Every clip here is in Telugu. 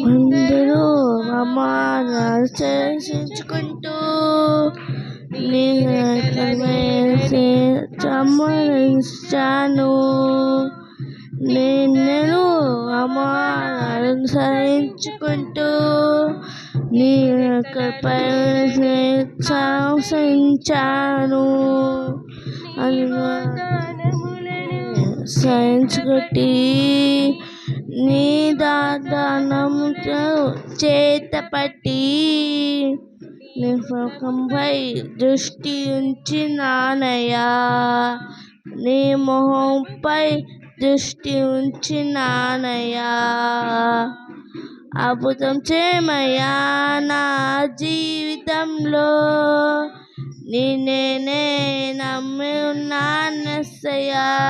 అందరూ చేర్చుకుంటూ సంహరించాను. నేను అనుసరించుకుంటూ నీ సంహరించాను. సహించుకొట్టి నీ దానముతో చేతపట్టి నీ ముఖంపై దృష్టి ఉంచినానయ్యా. నీ మొహంపై దృష్టి ఉంచినానయ్యా. అద్భుతం చేయమయ్యా నా జీవితంలో. నేనే నమ్మి ఉన్నానయ్యా.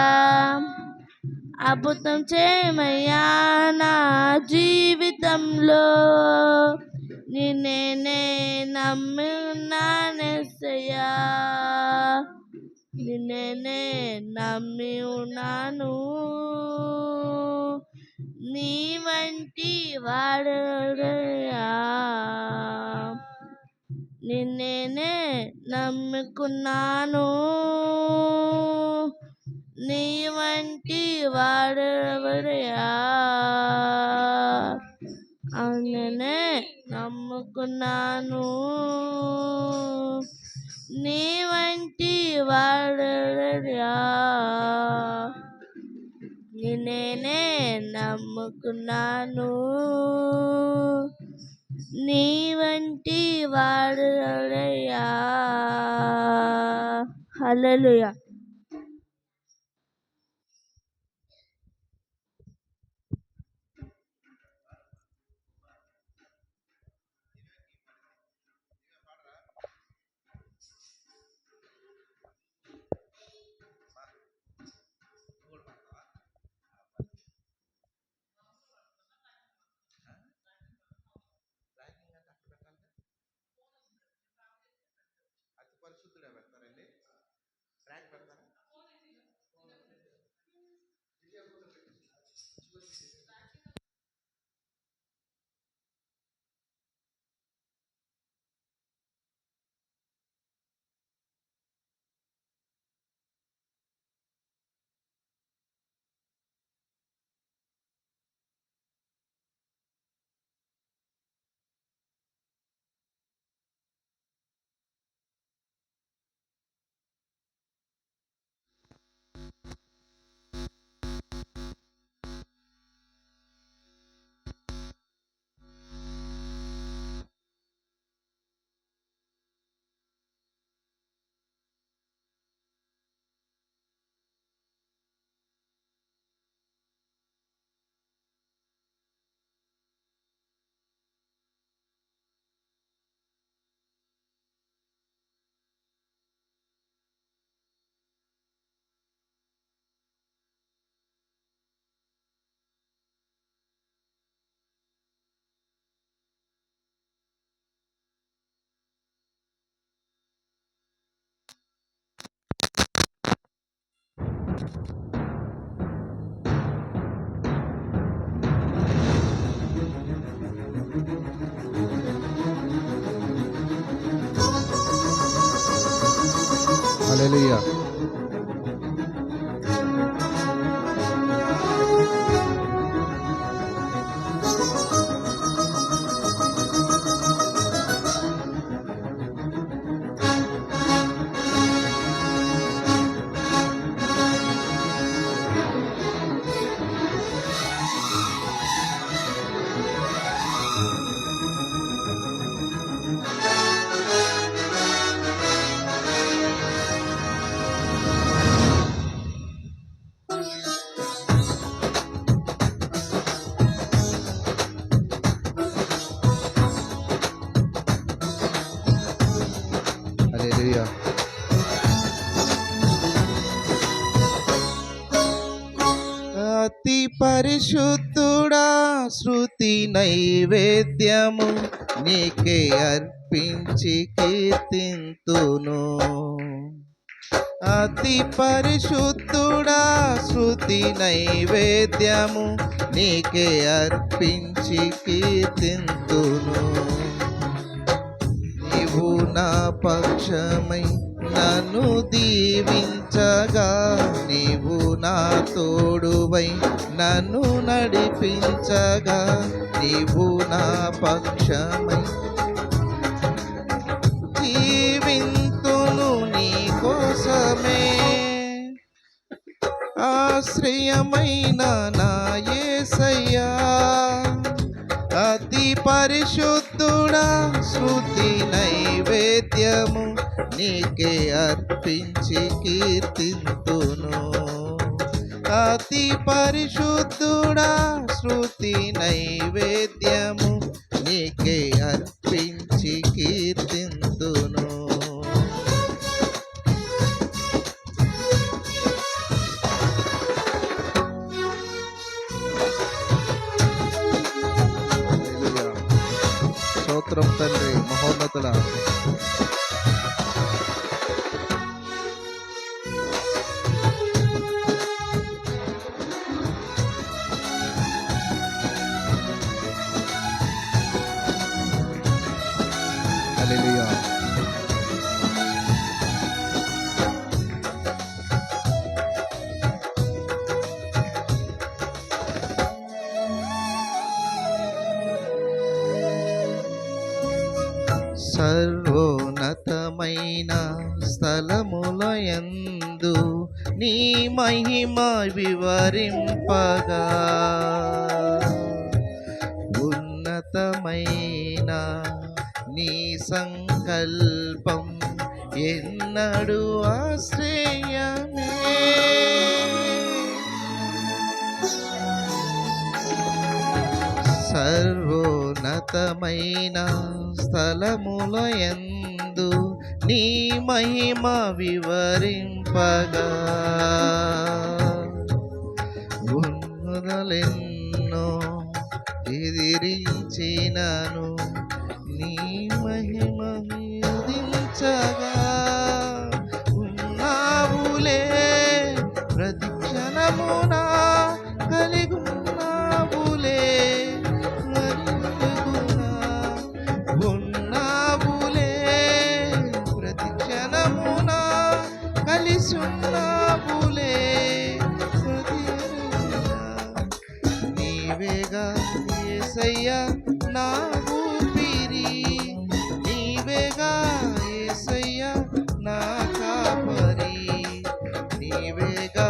అద్భుతం చేయమయ్యా నా జీవితంలో. నేనే నమ్మి ఉన్నానయ్యా. నేనే నమ్మి ఉన్నాను. నీ వంటి వాడయా. నిన్నే నమ్ముకున్నాను. నీ వంటి వాడయా. నిన్నే నమ్ముకున్నాను. నీ వంటి వాడయా. నిన్నే నమ్ముకున్నాను. నీ వంటి వాడయా. హల్లెలూయా. హల్లెలూయా. హల్లెలూయా. అతి పరిశుద్ధుడా, శృతి నైవేద్యము నీకే అర్పించి కీర్తింతును. అతి పరిశుద్ధుడా శృతి నైవేద్యము నీకే అర్పించి కీర్తింతును. నీవు నా పక్షమై నన్ను దీవించగా, నీవు నా తోడువై నన్ను నడిపించగా, నీవు నా పక్షమై జీవింతును నీ కోసమే. ఆశ్రయమైన నా యేసయ్యా, అతి పరిశుద్ధుడా శృతి నైవేద్యము నీకే అర్పించి కీర్తింతును. అతి పరిశుద్ధుడా శృతి నైవేద్యము నీకే అర్పించి కీర్తింతును. స్తోత్రం తండ్రి మహోన్నతుల. హల్లెలూయా. సర్వోన్నతమైన స్థలములయందు నీ మహిమ వివరింపగా, ఉన్నతమైన నీ సంకల్పం ఎన్నడూ ఆశ్రయమే. సర్వోన్నతమైన స్థలములయందు నీ మహిమ వివరింపగా, ఉన్నతులెన్నో ఎదిరించినను నీ మహిమ విధించగా, ఉన్నావులే ప్రతి క్షణమునా కలిగున్నావులే, ఉన్నావులే ప్రతి క్షణమునా కలిసున్నావులే, నీవేగా యేసయ్యా నా ఊపిరి, నీవేగా యేసయ్యా నా కాపరి, నీవేగా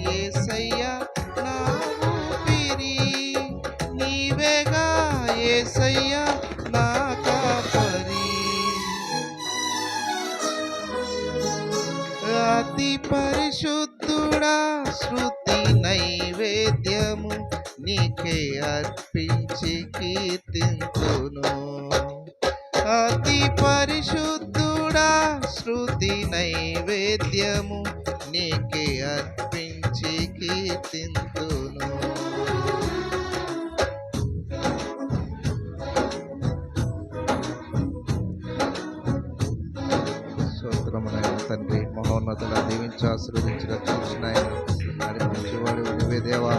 యేసయ్యా నా ఊపిరి, నీవేగా యేసయ్యా నా కాపరి. అతి పరిశుద్ధుడా శృతి నైవేద్యము నీకే అర్పించి కీర్తింతును. అతి పరిశుద్ధుడా శృతి నైవేద్యము నీకే అర్పించి కీర్తింతును. స్తోత్రమునైన తండ్రి మహోన్నతుల దీవించి ఆశీర్వదించి రక్షించిన ఆయన నడిపించేవాడు నువ్వే దేవా.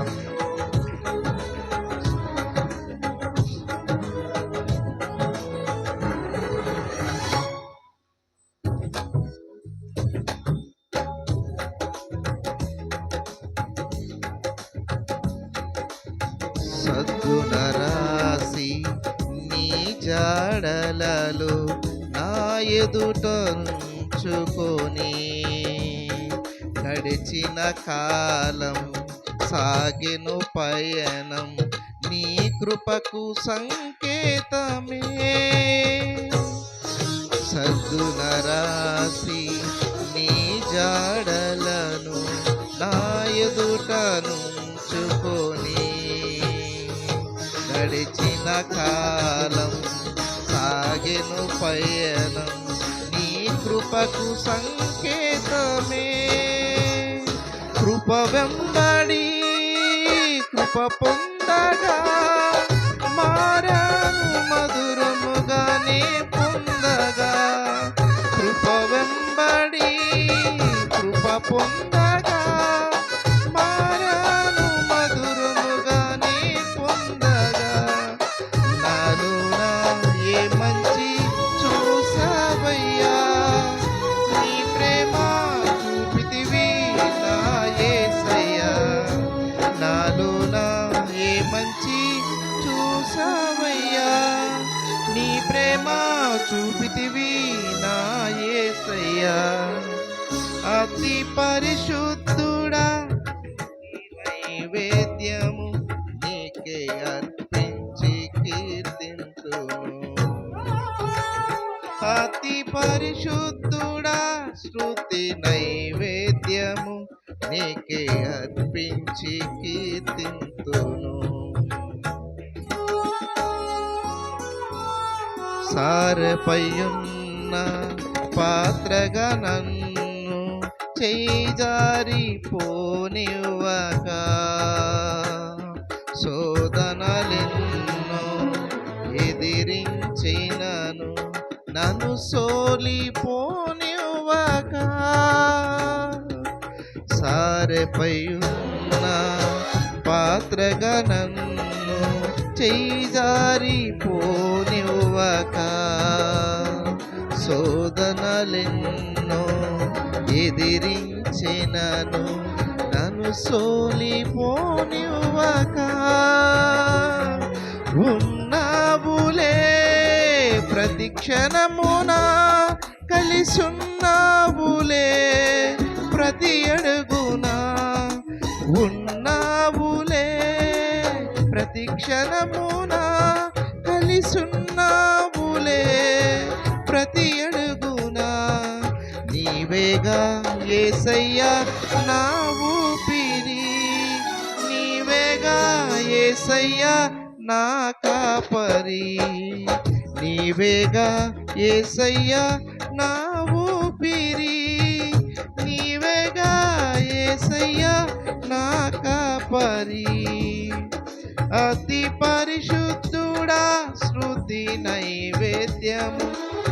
సద్గుణ రాశి నీ జాడలలో నా ఎదుట ఉంచుకొని, గడిచిన కాలం సాగెను పయనం నీ కృపకు సంకేతమే. సద్గుణ రాశి నీ జాడలను నా ఎదుట నుంచుకొని, గడిచిన కాలం సాగెను పయనం నీ కృపకు సంకేతమే. కృప వెంబడి కృప పొందగా, మారాను మధురముగానే పొందగా, కృప వెంబడి కృప పొందగా మారాను మధురముగా నీ పొందగా నాలోన ఏ మంచి చూసావయ్యా నీ ప్రేమ చూపితివి నా యేసయ్యా నాలోన ఏ మంచి చూసావయ్యా నీ ప్రేమ చూపితివి నా యేసయ్యా అతి పరిశుద్ధుడా నైవేద్యము నీకే అర్పించి కీర్తింతును అతి పరిశుద్ధుడా స్తుతి నైవేద్యము నీకే అర్పించి కీర్తింతును సారపైయున్న పాత్రగా నన్ను చేజారి పోనివ్వక శోధనలెన్నో ఎదిరించినను నన్ను సోలిపోనివ్వక సారెపైయున్న పాత్రగా నన్ను చేజారి పోనివ్వక శోధనలెన్నో ఎదిరించినను నన్ను సోలిపోనివ్వక ఉన్నావులే ప్రతి క్షణమున కలిసున్నావులే ప్రతి అడుగునా ఉన్నావులే ప్రతి క్షణమున కలిసున్నావులే ప్రతి అడుగునా నీవేగా యేసయ్యా నా ఊపిరి నీవేగా యేసయ్యా నా కాపరి నీవేగా యేసయ్యా నా ఊపిరి నీవేగా యేసయ్యా నా కాపరి అతి పరిశుద్ధుడా శృతి నైవేద్యము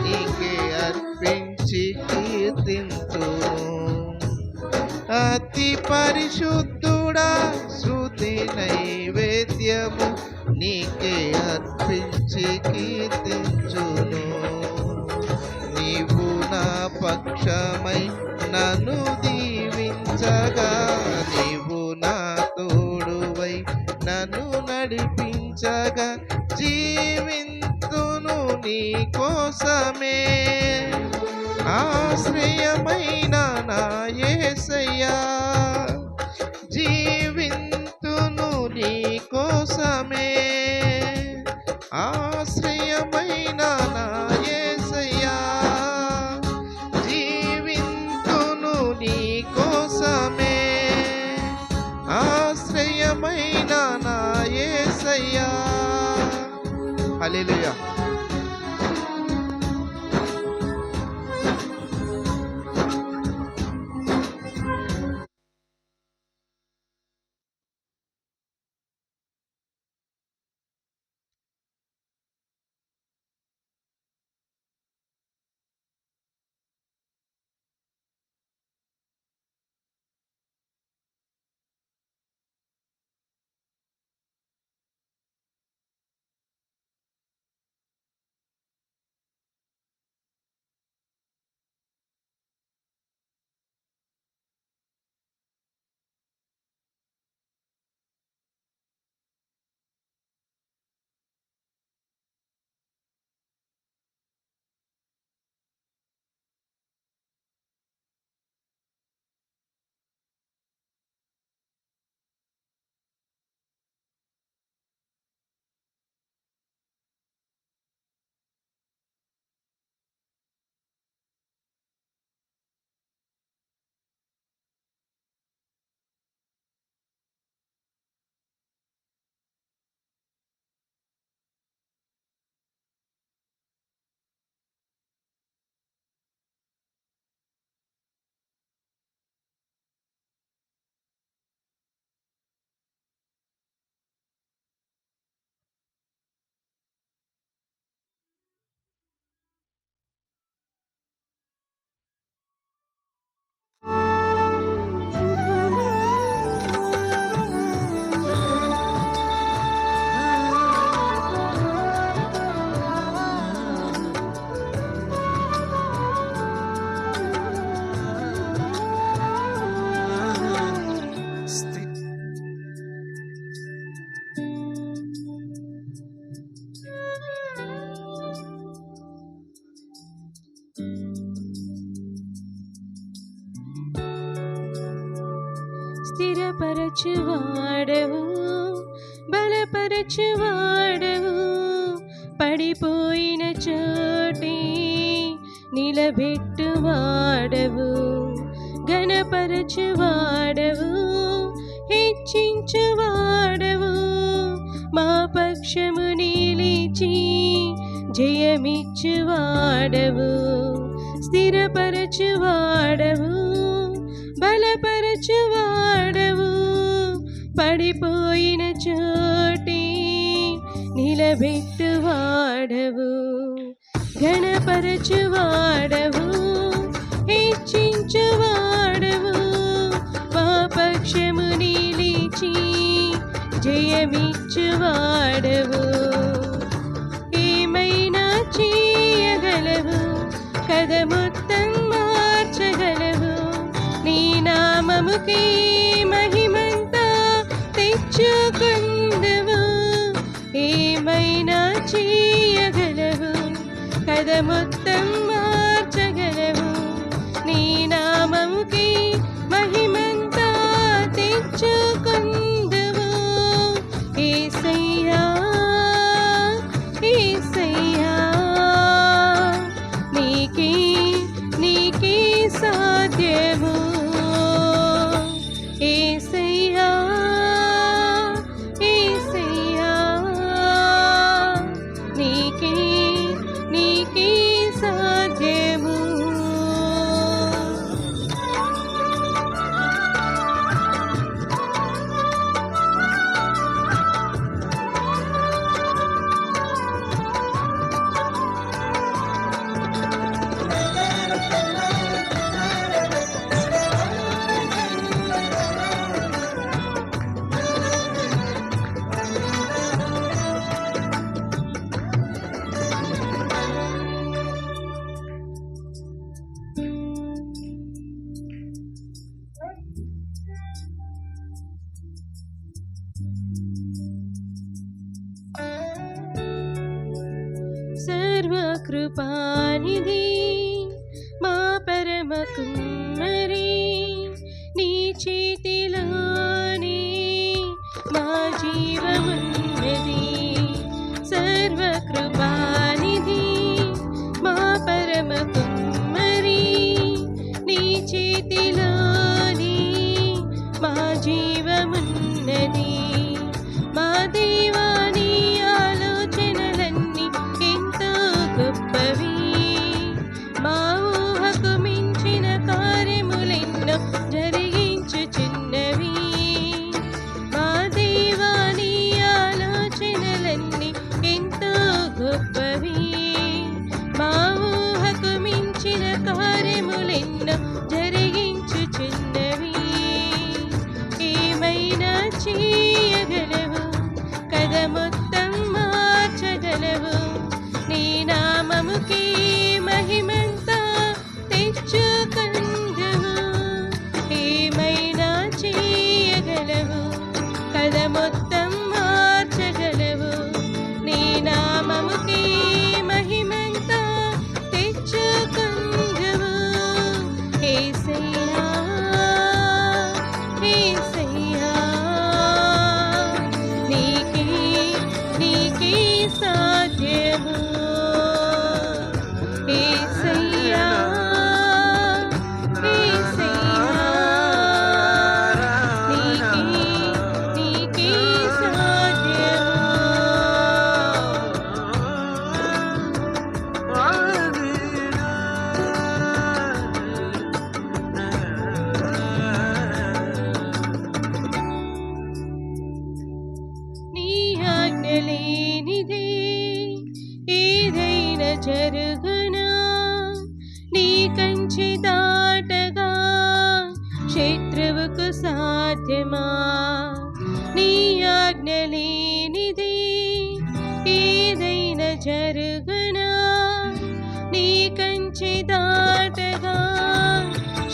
నీకే అర్పించి కీర్తింతును అతి పరిశుద్ధుడా శృతి నైవేద్యము నీకే అర్పించి కీర్తించును నీవు నా పక్షమై నన్ను దీవించగా నీవు నా తోడువై నన్ను నడిపించగా జీవింతును నీ కోసమే ఆశ్రయమైన నా యేసయ్యా జీవింతును నీ కోసమే ఆశ్రయమైన నా యేసయ్యా జీవింతును నీ కోసమే ఆశ్రయమైన నా యేసయ్యా హల్లెలూయా. స్థిరపరచువాడవు, బలపరచువాడవు, పడిపోయిన చోటే నిలబెట్టువాడవు, ఘనపరచువాడవు, హెచ్చించువాడవు, మా పక్షము నిలిచి జయమిచ్చువాడవు, స్థిరపరచువాడవు, బలపరచువాడవు, పడిపోయిన చోటే నిలబెట్టువాడవు, ఘనపరచువాడవు, హెచ్చించువాడవు, మా పక్షము నిలిచి జయమిచ్చువాడవు. ఏమైనా చేయగలవు, కథ మొత్తం మార్చగలవు, నీ నామముకే మహిమంతా తెచ్చుకుందువు. ఏమైనా చేయగలవు, కథ మొత్తం మార్చగలవు, నీ నామముకే మహిమంతా తెచ్చుకుందువు. యేసయ్యా యేసయ్యా, నీకే నీకే సాధ్యము. యేసయ్యా యేసయ్యా, నీకే నీకే సాధ్యము. సర్వకృపానిధి మా పరమ కుమ్మరి, నీ చేతిలోనే మా జీవమున్నది. సర్వకృపానిధి మా పరమ కుమ్మరి, నీ చేతిలోనే మా జీవమున్నది. మా దేవా, నీ ఆలోచనలన్నీ ఎంతో గొప్పవి, మా ఊహకు మించిన కార్యములెన్నో జరిగించుచున్నవి. మా దేవా, నీ ఆలోచనలన్నీ ఎంతో గొప్పవి, మా ఊహకు మించిన కార్యములెన్నో జరిగించుచున్నవి. ఏమైనా చేయగలవు, కథ మొత్తం మార్చగలవు, నీ నామముకే మహిమంతా తెచ్చుకుందువు. ఏమైనా చేయగలవు, కథ మొత్తం మార్చగలవు, నీ నామముకే మహిమంతా తెచ్చుకుందువు. యేసయ్యా యేసయ్యా, నీకే నీకే సాధ్యము. యేసయ్యా యేసయ్యా, నీకే నీకే సాధ్యము. నీ ఆజ్ఞ లేనిదే ఏదైనా జరుగునా, నీ కంచె దాటగా శత్రువుకు సాధ్యమా. నీ ఆజ్ఞ లేనిదే ఏదైనా జరుగునా, నీ కంచె దాటగా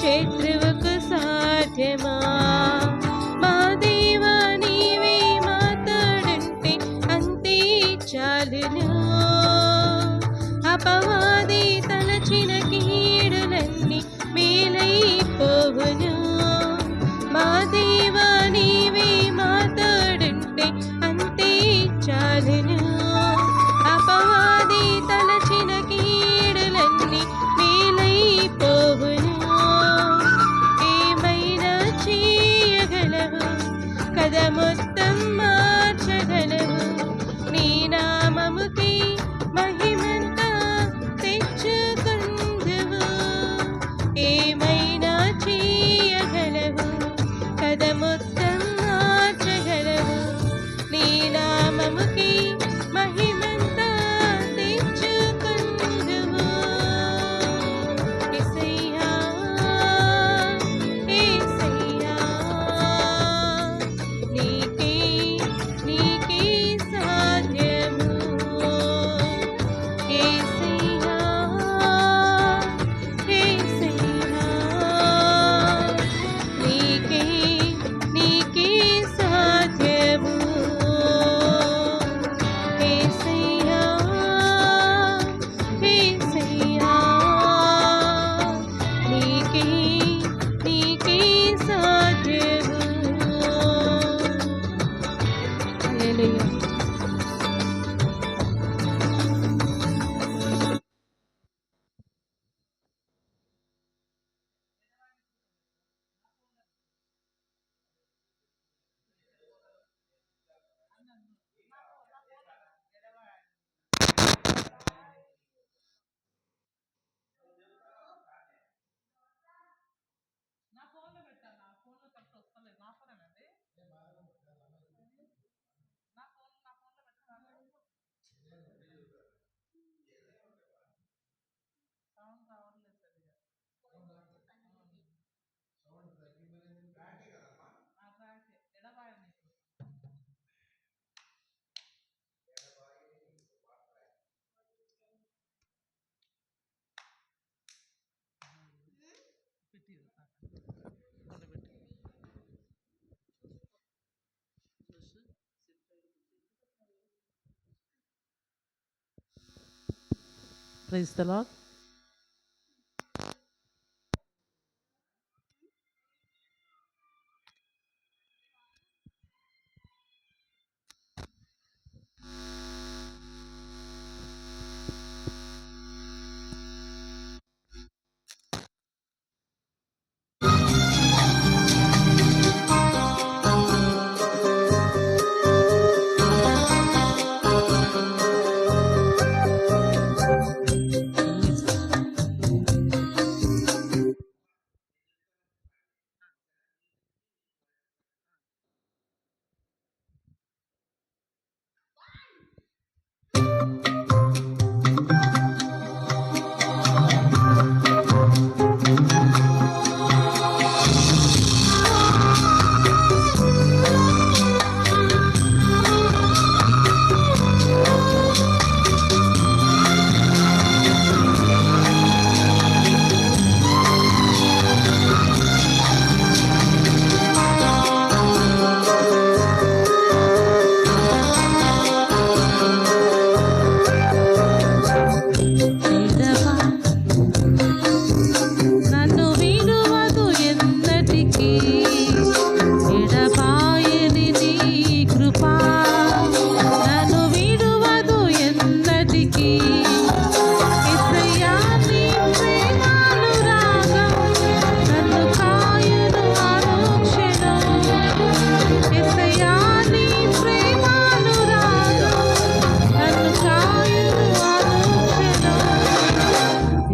శత్రువుకు సాధ్యమా. మా దేవా, నీవే మాట్లాడుంటే అంతే చాలును. అపవాది తలచిన కీడులన్నీ మేలైపోవును. మా దేవా, ప్రైజ్ ది లార్డ్.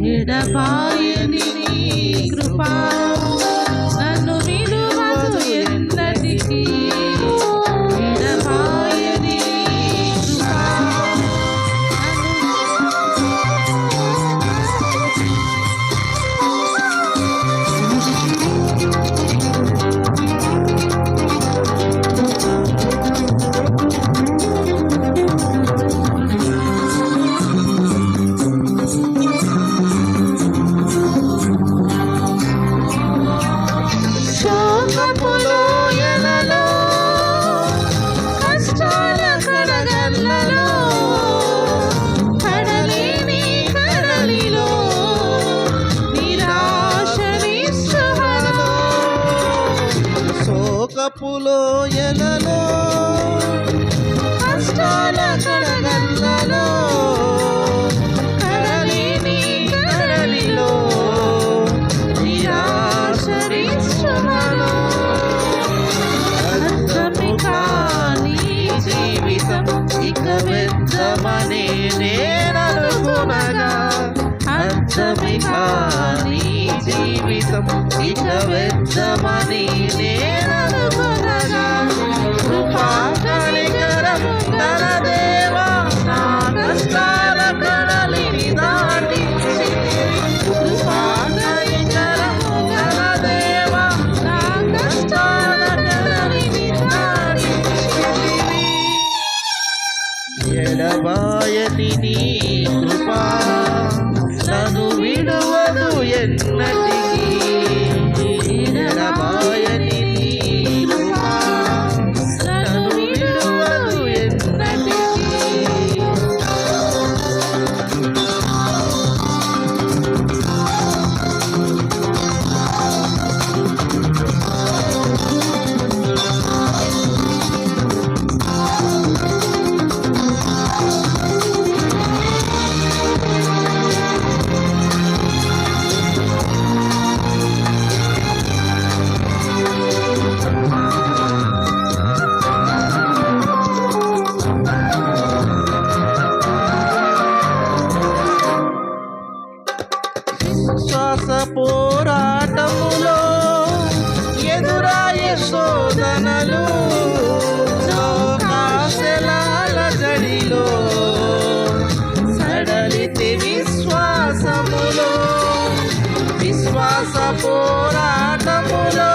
ఎడబాయని నీ కృప నన్ను విడువదు ఎన్నటికీ. ఎడబాయని నీ లోయలలో కష్టాల కడగళ్ళలో కడలేని కడలిలో నిరాశ నిస్పృహలో అర్థమే కాని జీవితం ఇక వ్యర్థమని నేననుకునగా అర్థమే కాని జీవితం ఇక వ్యర్థమని నేననుకునగా కృపా కనికరము గల దేవా నా కష్టాల కడలిని దాటించి కృపా కనికరము గల దేవా నా కష్టాల కడలిని దాటించి ఎడబాయని నీ కృపా నన్ను విడువదు ఎన్నటికీ. ఎడబాయని నీ కృపా నన్ను విడువదు ఎన్నటికీ. శ్వాస పోరాటములో ఎదురాయే శోధనలు లోకాశలాల జడిలో సడలితి విశ్వాసములో విశ్వాస పోరాటములో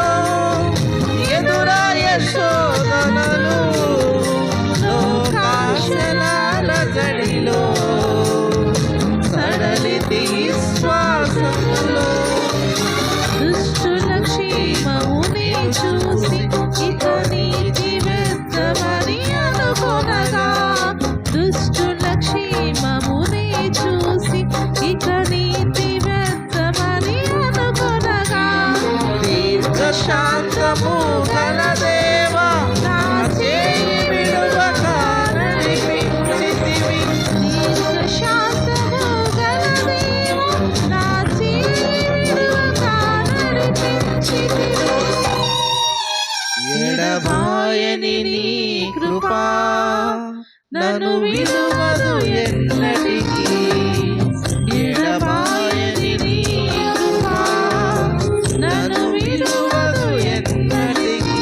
ఎదురాయే శోధనలు లోకాశలాల జడిలో సడలితి విశ్వాసములో దుష్టుల క్షేమముని చూసి ఇక నీతి వ్యర్థమని అనుకొనగా దుష్టుల క్షేమముని చూసి నన్ను విడువదు ఎన్నటికీ. ఎడబాయని నీ కృప నన్ను విడువదు ఎన్నటికీ.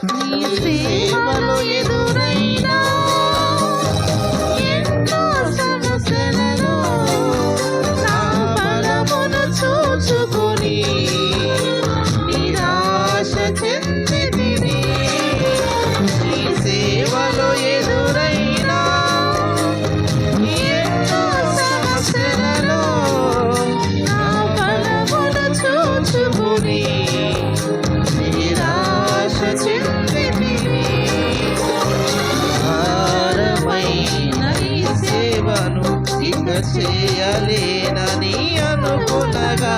నీ సేవలో ఎదురైనా ఎన్నో సమస్యలను నా బలమును చూచుకొని నిరాశ చెందితిని. నీ సేవలో ఎదురైనా ఎన్నో సమస్యలలో నా బలమును చూచుకొని నిరాశ చెందితిని. భారమైన ఈ సేవను ఇక చేయలేనని అనుకునగా,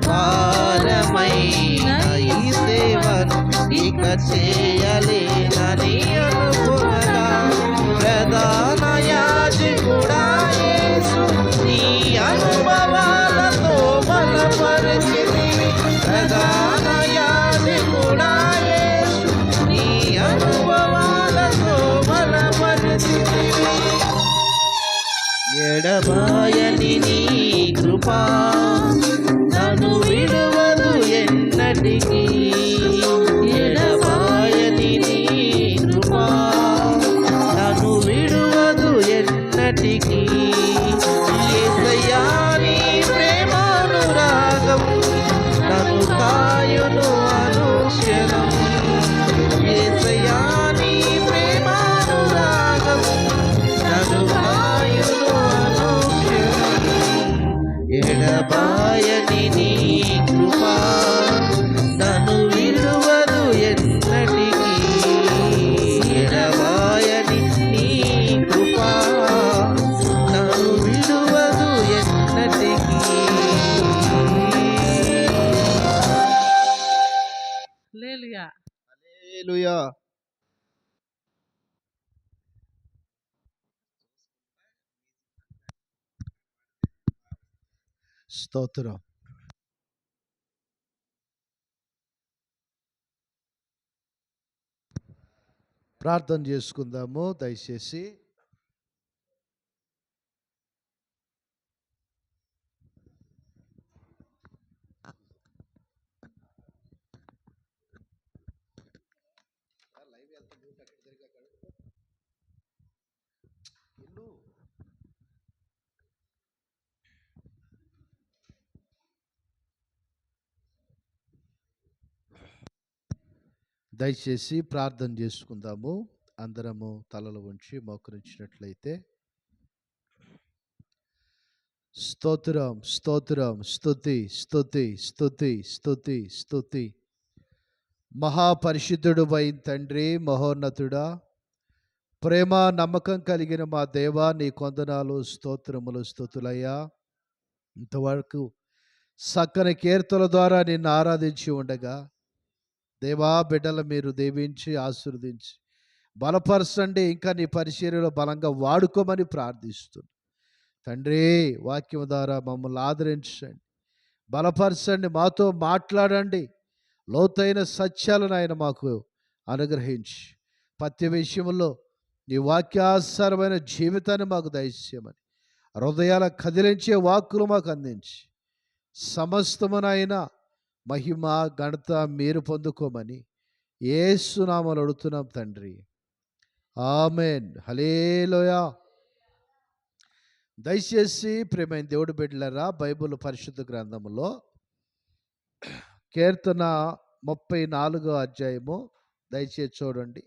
భారమైన ఈ సేవను ఇక చేయలేనని అనుకునగా, ప్రధాన యాజకుడా యేసు నీ అనుభవాలతో బలపరిచితివి. ప్రధాన యాజకుడా యేసు నీ అనుభవాలతో బలపరిచితివి. ఎడబాయని నీ కృప నన్ను విడువదు ఎన్నటికీ. ఎడబాయని నీ కృప నన్ను విడువదు ఎన్నటికీ. యేసయ్యా నీ ప్రేమానురాగం నన్ను కాయును అనుక్షణం. యేసయ్యా నీ ప్రేమానురాగం నన్ను కాయును అనుక్షణం. ఎడబాయని నీ కృప నన్ను విడువదు ఎన్నటికీ. ఎడబాయని నీ కృప నన్ను విడువదు ఎన్నటికీ. హల్లెలూయా. హల్లెలూయా. స్తోత్రం. ప్రార్థన చేసుకుందాము దయచేసి. దయచేసి ప్రార్థన చేసుకుందాము. అందరము తలలు ఉంచి మోకరించినట్లయితే. స్తోత్రం స్తోత్రం స్తుతి స్తుతి స్తుతి స్తుతి స్తుతి. మహాపరిశుద్ధుడు అయిన తండ్రి, మహోన్నతుడా, ప్రేమ నమ్మకం కలిగిన మా దేవా, నీ కొందనాలు స్తోత్రములు స్తుతులయ్యా. ఇంతవరకు చక్కని కీర్తనల ద్వారా నిన్ను ఆరాధించి ఉండగా దేవా, బిడ్డలు మీరు దీవించి ఆశీర్వదించి బలపరచండి. ఇంకా నీ పరిచర్యలో బలంగా వాడుకోమని ప్రార్థిస్తున్నాను తండ్రి. వాక్యం ద్వారా మమ్మల్ని ఆదరించండి, బలపరచండి, మాతో మాట్లాడండి. లోతైన సత్యాలను ఆయన మాకు అనుగ్రహించి ప్రతి విషయంలో నీ వాక్యాసారమైన జీవితాన్ని మాకు దయచేయమని, హృదయాల కదిలించే వాక్కులు మాకు అందించి సమస్తమునైన మహిమ ఘనత మీరు పొందుకోమని యేసు నామములో అడుగుతున్నాం తండ్రి. ఆమెన్. హల్లెలూయా. దయచేసి ప్రియమైన దేవుడి బిడ్డలారా, బైబిల్ పరిశుద్ధ గ్రంథములో కీర్తన 34వ అధ్యాయము దయచేసి చూడండి.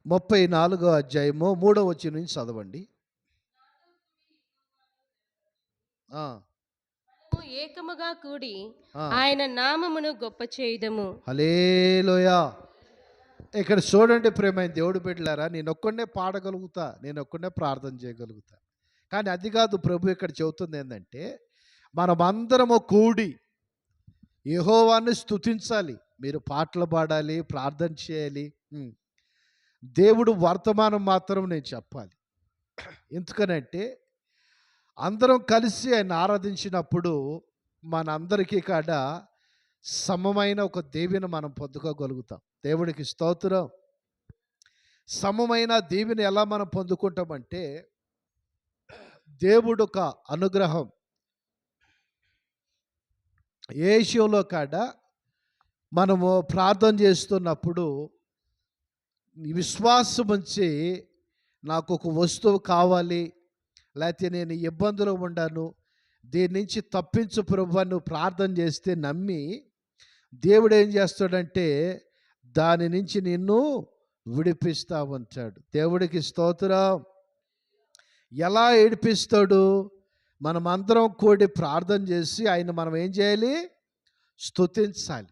34వ అధ్యాయము 3వ వచనం నుంచి చదవండి. ఆ, మనము ఏకముగా కూడి ఆ. ఆయన నామమును గొప్ప చేయదము. హల్లెలూయా. ఇక్కడ చూడండి ప్రేమైన దేవుడు బిడ్డలారా, నేను ఒక్కడే పాడగలుగుతా, నేను ఒక్కడే ప్రార్థన చేయగలుగుతా. కానీ అది కాదు ప్రభు ఇక్కడ చెబుతుంది ఏంటంటే, మనమందరము కూడి యెహోవాను స్తుతించాలి. మీరు పాటలు పాడాలి, ప్రార్థన చేయాలి. దేవుడు వర్తమానం మాత్రం నేను చెప్పాలి. ఎందుకనంటే అందరం కలిసి ఆయన ఆరాధించినప్పుడు మనందరికీ కాడ సమమైన ఒక దీవెన మనం పొందుకోగలుగుతాం. దేవుడికి స్తోత్రం. సమమైన దీవెన ఎలా మనం పొందుకుంటామంటే, దేవుడు ఒక అనుగ్రహం ఏ విషయంలో కాడ మనము ప్రార్థన చేస్తున్నప్పుడు విశ్వాసం ఉంచి నాకు ఒక వస్తువు కావాలి, లేకపోతే నేను ఇబ్బందులు ఉండాను, దీని నుంచి తప్పించు ప్రభువా నువ్వు ప్రార్థన చేస్తే నమ్మి దేవుడు ఏం చేస్తాడంటే దాని నుంచి నిన్ను విడిపిస్తా ఉంటాడు. దేవుడికి స్తోత్రం. ఎలా ఏడిపిస్తాడు? మనం అందరం కూడి ప్రార్థన చేసి ఆయన మనం ఏం చేయాలి? స్తుతించాలి.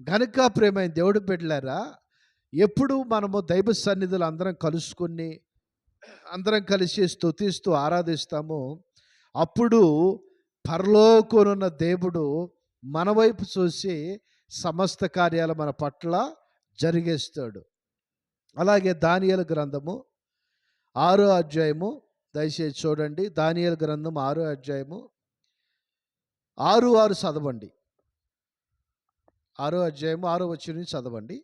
గనుక ప్రేమైన దేవుడు బిడ్డలారా, ఎప్పుడు మనము దైవ సన్నిధులు అందరం కలుసుకుని అందరం కలిసి స్తుతిస్తూ ఆరాధిస్తాము, అప్పుడు పరలోకమున్న దేవుడు మన వైపు చూసి సమస్త కార్యాలు మన పట్ల జరిగేస్తాడు. అలాగే దానియేలు గ్రంథము 6వ అధ్యాయము దయచేసి చూడండి. దానియేలు గ్రంథం 6వ అధ్యాయము 6 చదవండి. 6వ అధ్యాయము 6వ వచనం నుంచి చదవండి.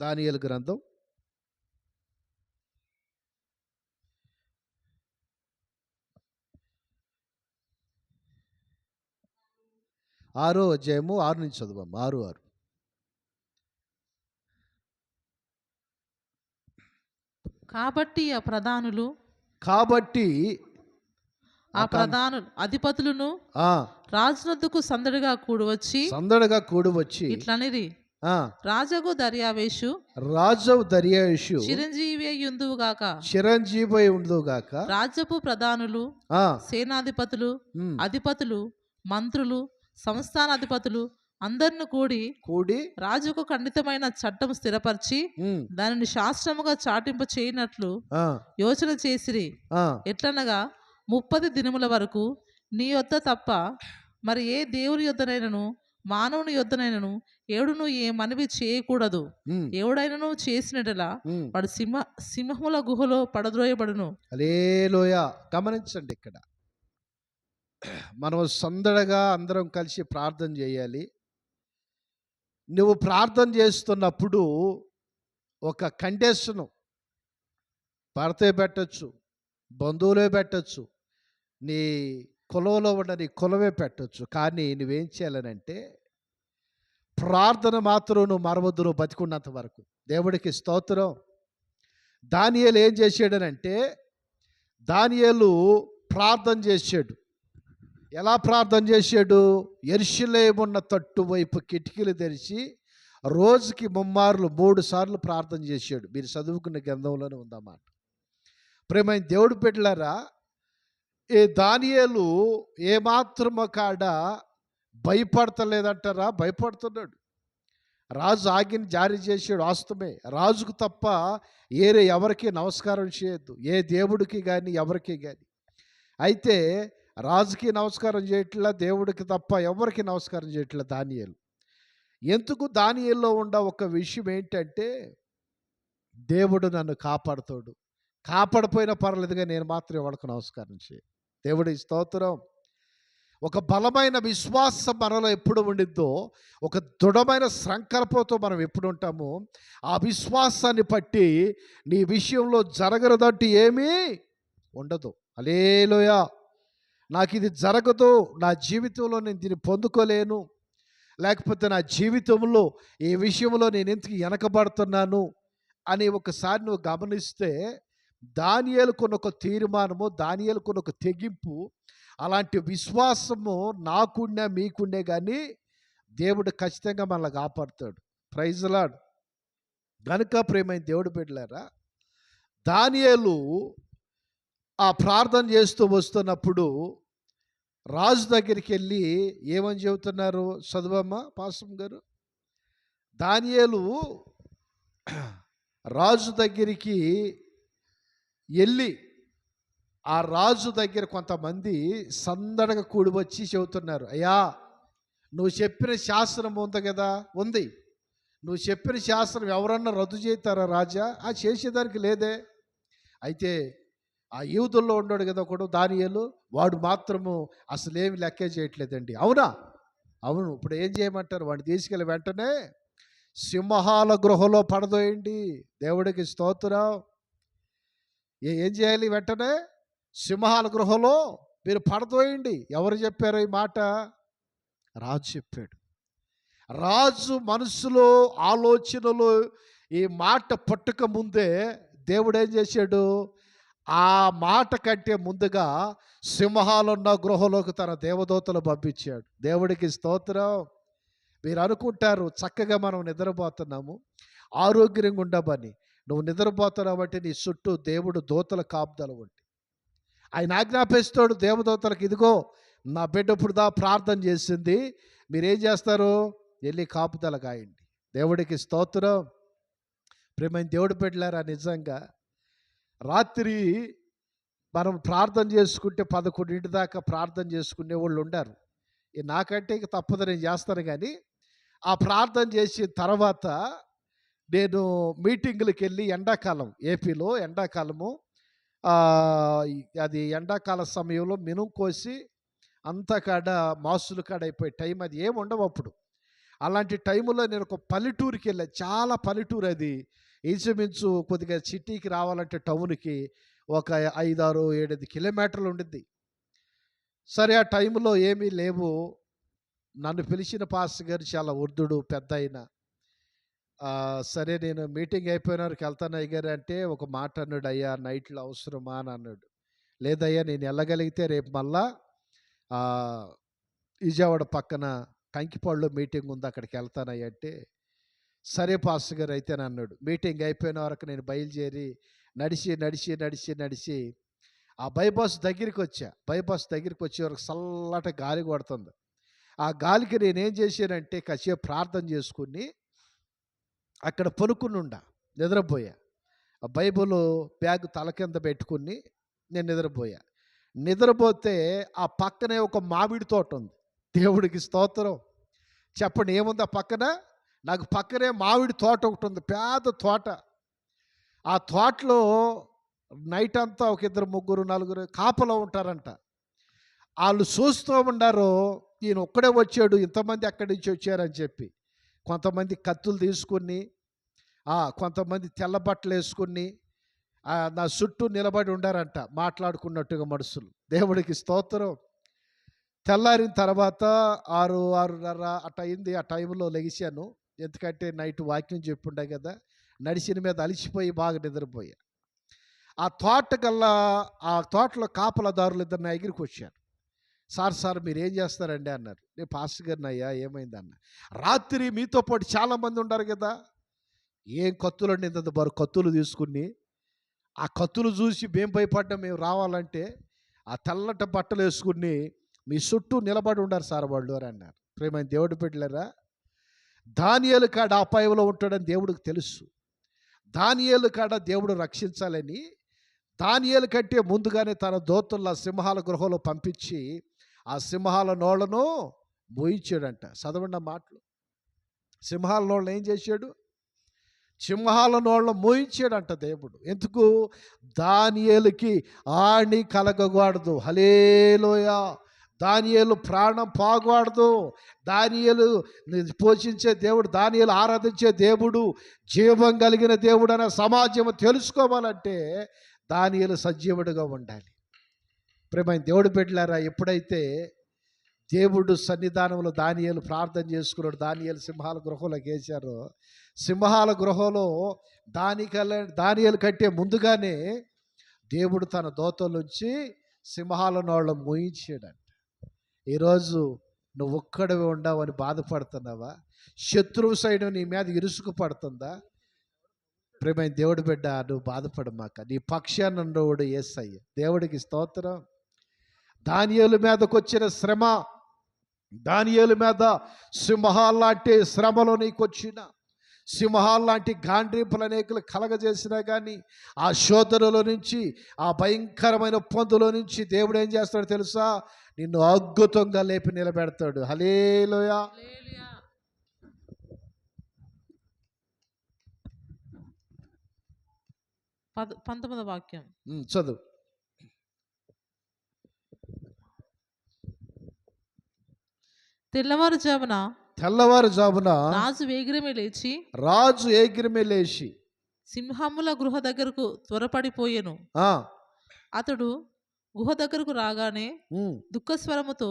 దానియేలు గ్రంథం 6వ అధ్యాయము 6 నుంచి చదవమ్మ. 6. కాబట్టి ఆ ప్రధానులు అధిపతులను రాజునొద్దకు సందడిగా కూడి వచ్చి ఇట్లనిరి, రాజు దర్యావేషు చిరంజీవి ఉందుగాక. రాజ్యపు ప్రధానులు, సేనాధిపతులు, అధిపతులు, మంత్రులు, సంస్థానాధిపతులు అందరిని కూడి రాజుకు ఖండితమైన చట్టం స్థిరపరిచి దానిని శాస్త్రముగా చాటింపు చేయనట్లు యోచన చేసిరి. ఎట్లనగా 30 దినముల వరకు నీ యొద్ద తప్ప మరి ఏ దేవుని యొద్దనైనను మానవుని యొద్దనైనను ఎవడును ఏ మనవి చేయకూడదు. ఎవడైనను చేసినట్లా వాడు సింహముల గుహలో పడద్రోయబడును. హల్లెలూయా. గమనించండి, ఇక్కడ మనం సందడిగా అందరం కలిసి ప్రార్థన చేయాలి. నువ్వు ప్రార్థన చేస్తున్నప్పుడు ఒక కండిషను, భర్తే పెట్టచ్చు, బంధువులే పెట్టచ్చు, నీ కులంలో ఉన్న నీ కులమే పెట్టచ్చు. కానీ నువ్వేం చేయాలనంటే ప్రార్థన మాత్రం నువ్వు మరవద్దు, నువ్వు బతికున్నంత వరకు. దేవుడికి స్తోత్రం. దానియేలు ఏం చేశాడనంటే, దానియేలు ప్రార్థన చేశాడు. ఎలా ప్రార్థన చేశాడు? యెరూషలేము ఉన్న తట్టు వైపు కిటికీలు తెరిచి రోజుకి 3 సార్లు ప్రార్థన చేశాడు. మీరు చదువుకున్న గ్రంథంలోనే ఉందన్నమాట. ప్రేమైన దేవుడు బిడ్డలారా, ఈ దానియేలు ఏమాత్రమో కాడ భయపడతలేదంటారా? భయపడుతున్నాడు. రాజు ఆజ్ఞని జారీ చేసాడు, వాస్తవమే. రాజుకు తప్ప ఎవరికి నమస్కారం చేయొద్దు, ఏ దేవుడికి కానీ ఎవరికి కానీ. అయితే రాజుకి నమస్కారం చేయట్లా, దేవుడికి తప్ప ఎవరికి నమస్కారం చేయట్లా దానియేలు. ఎందుకు? దానియేలులో ఉన్న ఒక విషయం ఏంటంటే, దేవుడు నన్ను కాపాడుతాడు, కాపాడిపోయినా పర్లేదుగా నేను మాత్రం ఎవరికి నమస్కారం చేయ. దేవుడి స్తోత్రం. ఒక బలమైన విశ్వాసం మనలో ఎప్పుడు ఉండిద్దో, ఒక దృఢమైన సంకల్పంతో మనం ఎప్పుడు ఉంటామో, ఆ విశ్వాసాన్ని బట్టి నీ విషయంలో జరగదంటూ ఏమీ ఉండదు. హల్లెలూయా. నాకు ఇది జరగదు, నా జీవితంలో నేను దీన్ని పొందుకోలేను, లేకపోతే నా జీవితంలో ఈ విషయంలో నేను ఎందుకు వెనకబడుతున్నాను అని ఒకసారి నువ్వు గమనిస్తే, దానియేలుకున్న ఒక తీర్మానము, దానియేలుకున్న ఒక తెగింపు, అలాంటి విశ్వాసము నాకున్నా మీకున్నే కానీ దేవుడు ఖచ్చితంగా మనల్ని కాపాడుతాడు. Praise the Lord. గనుక ప్రేమైన దేవుడు బిడ్డలారా, దానియేలు ఆ ప్రార్థన చేస్తూ వస్తున్నప్పుడు రాజు దగ్గరికి వెళ్ళి ఏమని చెబుతున్నారు? చదువమ్మ పాసం గారు. దానియేలు రాజు దగ్గరికి వెళ్ళి ఆ రాజు దగ్గర కొంతమంది సందడగా కూడి వచ్చి చెబుతున్నారు, అయ్యా నువ్వు చెప్పిన శాస్త్రం ఉంది కదా, ఉంది. నువ్వు చెప్పిన శాస్త్రం ఎవరన్నా రద్దు చేస్తారా రాజా? ఆ చేసేదానికి లేదే. అయితే ఆ యూదుల్లో ఉన్నాడు కదా ఒకడు దానియేలు, వాడు మాత్రము అసలేమి లెక్కే చేయట్లేదండి. అవునా? అవును. ఇప్పుడు ఏం చేయమంటారు? వాడిని తీసుకెళ్ళి వెంటనే సింహాల గృహలో పడదోయండి. దేవుడికి స్తోత్రం. ఏం చేయాలి? వెంటనే సింహాల గృహలో మీరు పడదోయండి. ఎవరు చెప్పారు ఈ మాట? రాజు చెప్పాడు. రాజు మనసులో ఆలోచనలో ఈ మాట పుట్టక ముందే దేవుడు ఏం చేశాడు? ఆ మాట కంటే ముందుగా సింహాలున్న గృహలోకి తన దేవదూతలు పంపించాడు. దేవుడికి స్తోత్రం. మీరు అనుకుంటారు చక్కగా మనం నిద్రపోతున్నాము, ఆరోగ్యంగా ఉండమని. నువ్వు నిద్రపోతున్నావు అంటే నీ చుట్టూ దేవుడు దూతల కాపుదల ఉండి ఆయన ఆజ్ఞాపిస్తాడు దేవదూతలకు, ఇదిగో నా బిడ్డ ఇప్పుడు ప్రార్థన చేసింది, మీరేం చేస్తారు? వెళ్ళి కాపుదల కాయండి. దేవుడికి స్తోత్రం. ప్రేమైన దేవుడి బిడ్డలారా, నిజంగా రాత్రి మనం ప్రార్థన చేసుకుంటే 11 దాకా ప్రార్థన చేసుకునే వాళ్ళు ఉండారు. నాకంటే ఇక తప్పదు, నేను చేస్తాను. కానీ ఆ ప్రార్థన చేసిన తర్వాత నేను మీటింగులకు వెళ్ళి ఎండాకాలం, ఏపీలో ఎండాకాలము, అది ఎండాకాల సమయంలో మినుము కోసి అంతా కాడ మాసులు కాడ అయిపోయి టైం అది ఏమి ఉండవు అప్పుడు. అలాంటి టైంలో నేను ఒక పల్లెటూరుకి వెళ్ళాను. చాలా పల్లెటూరు అది. ఇంచుమించు కొద్దిగా సిటీకి రావాలంటే టౌన్కి ఒక 5, 6, 7 కిలోమీటర్లు ఉండిద్ది. సరే ఆ టైంలో ఏమీ లేవు. నన్ను పిలిచిన పాస్టర్ గారు చాలా వృద్ధుడు, పెద్ద ఆయన. సరే నేను మీటింగ్ అయిపోయిన వరకు వెళ్తాను అయ్యారు అంటే ఒక మాట అన్నాడు, అయ్యా నైట్లో అవసరమా అని అన్నాడు. లేదయ్యా నేను వెళ్ళగలిగితే రేపు మళ్ళా విజయవాడ పక్కన కంకిపాడులో మీటింగ్ ఉంది, అక్కడికి వెళ్తానయ్యా అంటే సరే పాస్టర్ గారు అయితే అన్నాడు. మీటింగ్ అయిపోయిన వరకు నేను బయలుదేరి నడిచి ఆ బైపాస్ దగ్గరికి వచ్చా. బైపాస్ దగ్గరికి వచ్చే వరకు చల్లట గాలి కొడుతుంది. ఆ గాలికి నేనేం చేశానంటే కాసేపు ప్రార్థన చేసుకుని అక్కడ పనుకునుండా నిద్రపోయా. ఆ బైబిల్ బ్యాగ్ తల కింద పెట్టుకుని నేను నిద్రపోయా. నిద్రపోతే ఆ పక్కనే ఒక మామిడి తోట ఉంది. దేవుడికి స్తోత్రం. చెప్పండి ఏముంది ఆ పక్కన? నాకు పక్కనే మామిడి తోట ఒకటి ఉంది, పెద్ద తోట. ఆ తోటలో నైట్ అంతా ఒక 2, 3, 4 కాపలా ఉంటారంట. వాళ్ళు చూస్తూ ఉండారు, ఈయన ఒక్కడే వచ్చాడు, ఇంతమంది ఎక్కడి నుంచి వచ్చారని చెప్పి. కొంతమంది కత్తులు తీసుకుని, కొంతమంది తెల్ల బట్టలు వేసుకుని నా చుట్టూ నిలబడి ఉండారంట, మాట్లాడుకున్నట్టుగా మనుషులు. దేవుడికి స్తోత్రం. తెల్లారిన తర్వాత 6, 6:30 అట్లా అయింది. ఆ టైంలో లెగిశాను, ఎందుకంటే నైట్ వాక్యం చెప్పుండే కదా. నడిచిన మీద అలిసిపోయి బాగా నిద్రపోయా. ఆ తోటలో కాపలదారులు 2 నా దగ్గరికి వచ్చారు. సార్ మీరు ఏం చేస్తారండి అన్నారు. నేను పాస్టర్ గారిని. అయ్యా ఏమైంది అన్న. రాత్రి మీతో పాటు చాలామంది ఉన్నారు కదా, ఏం కత్తులు అండి, ఇంత బరు కత్తులు తీసుకుని ఆ కత్తులు చూసి మేము భయపడ్డాం, మేము రావాలంటే ఆ తెల్లట బట్టలు వేసుకుని మీ చుట్టూ నిలబడి ఉండారు సార్ వాళ్ళు అని అన్నారు. ప్రేమైన దేవుడు బిడ్డలారా, దానియేలు కాడ అపాయంలో ఉంటాడని దేవుడికి తెలుసు. దానియేలు కాడ దేవుడు రక్షించాలని దానియేలు కంటే ముందుగానే తన దూతల సింహాల గృహంలో పంపించి ఆ సింహాల నోళ్లను మోయించాడంట. చదవండి మాటలు. సింహాల నోళ్ళను ఏం చేశాడు? సింహాల నోళ్ళను మోయించాడంట దేవుడు. ఎందుకు? దానియేలుకి ఆణి కలగకూడదు. హల్లెలూయా. దానియేలు ప్రాణం పోకూడదు. దానియేలు పోషించే దేవుడు, దానియేలు ఆరాధించే దేవుడు జీవం కలిగిన దేవుడు అనే సమాజం తెలుసుకోవాలంటే దానియేలు సజీవుడిగా ఉండాలి. ప్రేమైన దేవుడు బిడ్డలారా, ఎప్పుడైతే దేవుడు సన్నిధానంలో దానియేలు ప్రార్థన చేసుకున్నాడు, దానియేలు సింహాల గృహంలోకి వేశారు. సింహాల గృహంలో దానియేలు కంటే ముందుగానే దేవుడు తన దూతలోంచి సింహాల నోళ్ళ మోయించాడంట. ఈరోజు నువ్వు ఒక్కడివి ఉండవని బాధపడుతున్నావా? శత్రువు సైడ్ నీ మీద ఇరుసుకు పడుతుందా? ప్రేమైన దేవుడి బిడ్డ, నువ్వు బాధపడమాక. నీ పక్షాన ఉన్నవాడు యేసయ్య. దేవుడికి స్తోత్రం. దానియేలు మీదకు వచ్చిన శ్రమ, దానియేలు మీద సింహాల్లాంటి శ్రమలో నీకు వచ్చిన, సింహాల్లాంటి గాండ్రింపులు అనేకులు కలగజేసినా కానీ ఆ శోధనలో నుంచి, ఆ భయంకరమైన పొందులో నుంచి దేవుడు ఏం చేస్తాడో తెలుసా? నిన్ను అద్భుతంగా లేపి నిలబెడతాడు. హల్లెలూయా. 19వ వాక్యం చదువు. తెల్లవారుజామున రాజు ఏగిరమే లేచి సింహముల గృహ దగ్గరకు త్వరపడిపోయెను. అతడు గుహ దగ్గరకు రాగానే దుఃఖస్వరముతో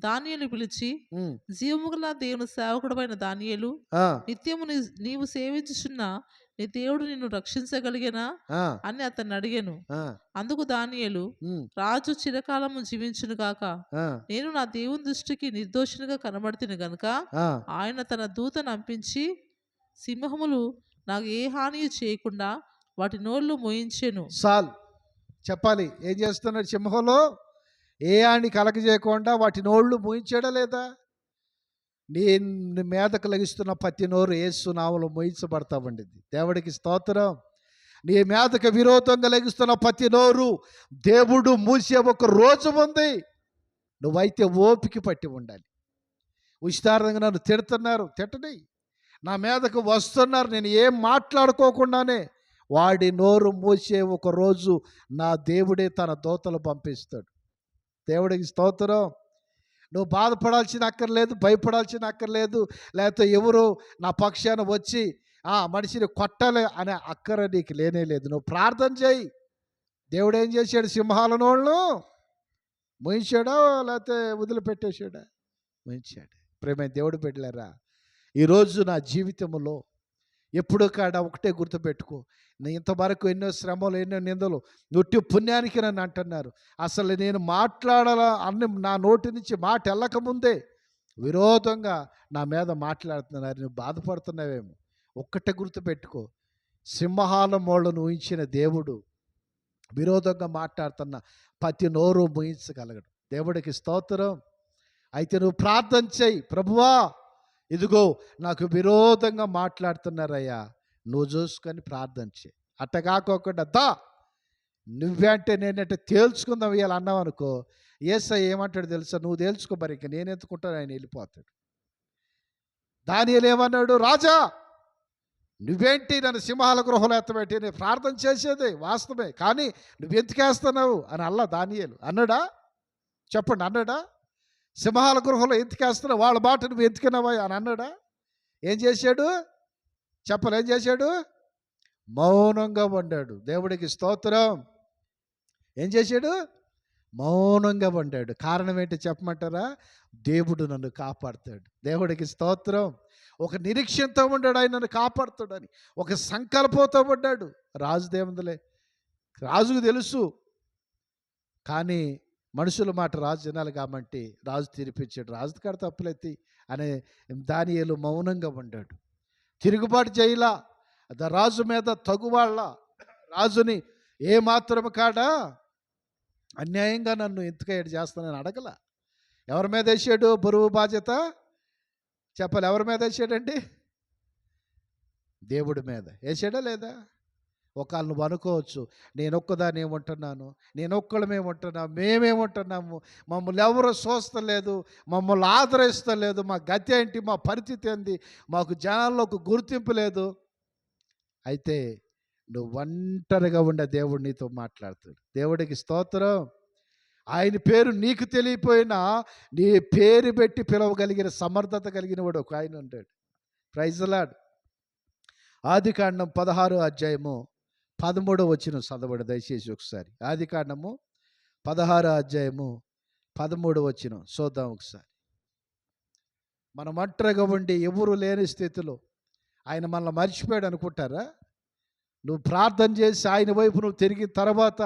దానియేలు పిలిచి, జీవముగల దేవుని సేవకుడమైన దానియేలు, నిత్యము నీవు సేవించుచున్న నీ దేవుడు నిన్ను రక్షించగలిగేనా అని అతన్ని అడిగాను. అందుకు దానియేలు, రాజు చిరకాలము జీవించును గాక, నేను నా దేవుని దృష్టికి నిర్దోషినిగా కనబడుతున్న గనుక ఆయన తన దూతను పంపించి సింహములు నాకు ఏ హాని చేయకుండా వాటి నోళ్ళు మోయించెను. సాల్ చెప్పాలి. ఏం చేస్తున్నాడు? సింహంలో ఏ హాని కలగజేయకుండా వాటి నోళ్ళు మోయించాడా లేదా? నీ మీదకు లగిస్తున్న ప్రతి నోరు యేసు నామములో మోయించబడతామండి. దేవుడికి స్తోత్రం. నీ మీదకు విరోధంగా లగిస్తున్న ప్రతి నోరు దేవుడు మూసే ఒక రోజు ఉంది. నువ్వైతే ఓపిక పట్టి ఉండాలి. ఉచితార్థంగా నన్ను తిడుతున్నారు, తిట్టని. నా మీదకు వస్తున్నారు, నేను ఏం మాట్లాడుకోకుండానే వాడి నోరు మూసే ఒక రోజు నా దేవుడే తన దూతలు పంపిస్తాడు. దేవుడికి స్తోత్రం. నువ్వు బాధపడాల్సిన అక్కర్లేదు, భయపడాల్సిన అక్కర్లేదు, లేకపోతే ఎవరు నా పక్షాన వచ్చి మనిషిని కొట్టాలి అనే అక్కర నీకు లేనే లేదు. నువ్వు ప్రార్థన చేయి. దేవుడు ఏం చేశాడు? సింహాల నోళ్ళు మోయించాడా లేకపోతే వదిలిపెట్టేశాడా? మోయించాడు. ప్రేమ దేవుడు పెట్టలేరా? ఈరోజు నా జీవితంలో ఎప్పుడో కాడ ఒకటే గుర్తుపెట్టుకో, నేను ఇంతవరకు ఎన్నో శ్రమలు, ఎన్నో నిందలు, నొట్టి పుణ్యానికి నన్ను అంటున్నారు. అసలు నేను మాట్లాడాలా అన్ని నా నోటి నుంచి మాట వెళ్ళకముందే విరోధంగా నా మీద మాట్లాడుతున్నారు. నువ్వు బాధపడుతున్నావేమో. ఒక్కటే గుర్తుపెట్టుకో, సింహాల మోళ్ళను ఊహించిన దేవుడు విరోధంగా మాట్లాడుతున్న ప్రతి నోరు ముయించగలగడు. దేవుడికి స్తోత్రం. అయితే నువ్వు ప్రార్థన చేయి. ప్రభువా, ఇదిగో నాకు విరోధంగా మాట్లాడుతున్నారయ్యా, నువ్వు చూసుకొని ప్రార్థన చేయి. అట్టగాకోకుండా నువ్వే అంటే నేనంటే తేల్చుకుందాం ఇవాళ అన్నావు అనుకో, యేసయ్య ఏమంటాడు తెలుసా? నువ్వు తేల్చుకో, మరి ఇంక నేను ఎత్తుకుంటాను. ఆయన వెళ్ళిపోతాడు. దానియేలు ఏమన్నాడు? రాజా, నువ్వేంటి నన్ను సింహాల గృహంలో ఎత్తబెట్టి? నేను ప్రార్థన చేసేది వాస్తవమే, కానీ నువ్వు ఎందుకేస్తున్నావు అని అల్లా దానియేలు అన్నాడా? చెప్పండి, అన్నాడా? సింహాల గృహంలో ఎందుకేస్తున్నావు, వాళ్ళ మాట నువ్వు ఎందుకున్నావా అని అన్నాడా? ఏం చేశాడు? చెప్పలు. ఏం చేశాడు? మౌనంగా ఉండాడు. దేవుడికి స్తోత్రం. ఏం చేశాడు? మౌనంగా ఉండాడు. కారణం ఏంటి చెప్పమంటారా? దేవుడు నన్ను కాపాడుతాడు. దేవుడికి స్తోత్రం. ఒక నిరీక్షణతో ఉన్నాడు, ఆయన నన్ను కాపాడుతాడని ఒక సంకల్పంతో ఉన్నాడు. రాజు దేవుందులే, రాజుకు తెలుసు, కానీ మనుషుల మాట రాజు వినాలి కాబట్టి రాజు తీర్పిచ్చాడు. రాజు కాడ తప్పులెత్తి అనే దానియేలు మౌనంగా ఉన్నాడు. తిరుగుబాటు చేయలా, రాజు మీద తగువాళ్ళ, రాజుని ఏమాత్రం కాడా అన్యాయంగా నన్ను ఎందుకు చేస్తానని అడగల. ఎవరి మీద వేసాడు బరువు బాధ్యత? చెప్పాలి, ఎవరి మీద వేసాడండి? దేవుడి మీద వేసాడా లేదా? ఒకళ్ళు నువ్వు అనుకోవచ్చు, నేను ఒక్కదాన్ని ఏముంటున్నాను, నేను ఒక్కళ్ళమేముంటున్నాము, మేమేముంటున్నాము, మమ్మల్ని ఎవరు చూస్తలేదు, మమ్మల్ని ఆదరిస్తలేదు, మా గతి ఏంటి, మా పరిస్థితి ఏంది, మాకు జనాల్లో ఒక గుర్తింపు లేదు. అయితే నువ్వు ఒంటరిగా ఉండే దేవుడు నీతో మాట్లాడుతాడు. దేవుడికి స్తోత్రం. ఆయన పేరు నీకు తెలియపోయినా నీ పేరు పెట్టి పిలవగలిగిన సమర్థత కలిగిన వాడు ఒక ఆయన ఉంటాడు. Praise the Lord. ఆదికాండం 16వ అధ్యాయము 13వ వచనం చదవడు దయచేసి ఒకసారి. ఆదికాండము 16వ అధ్యాయము 13వ వచనం చూద్దాం ఒకసారి. మనం ఒంటరిగా ఉండి ఎవరు లేని స్థితిలో ఆయన మనల్ని మర్చిపోయాడు అనుకుంటారా? నువ్వు ప్రార్థన చేసి ఆయన వైపు నువ్వు తిరిగిన తర్వాత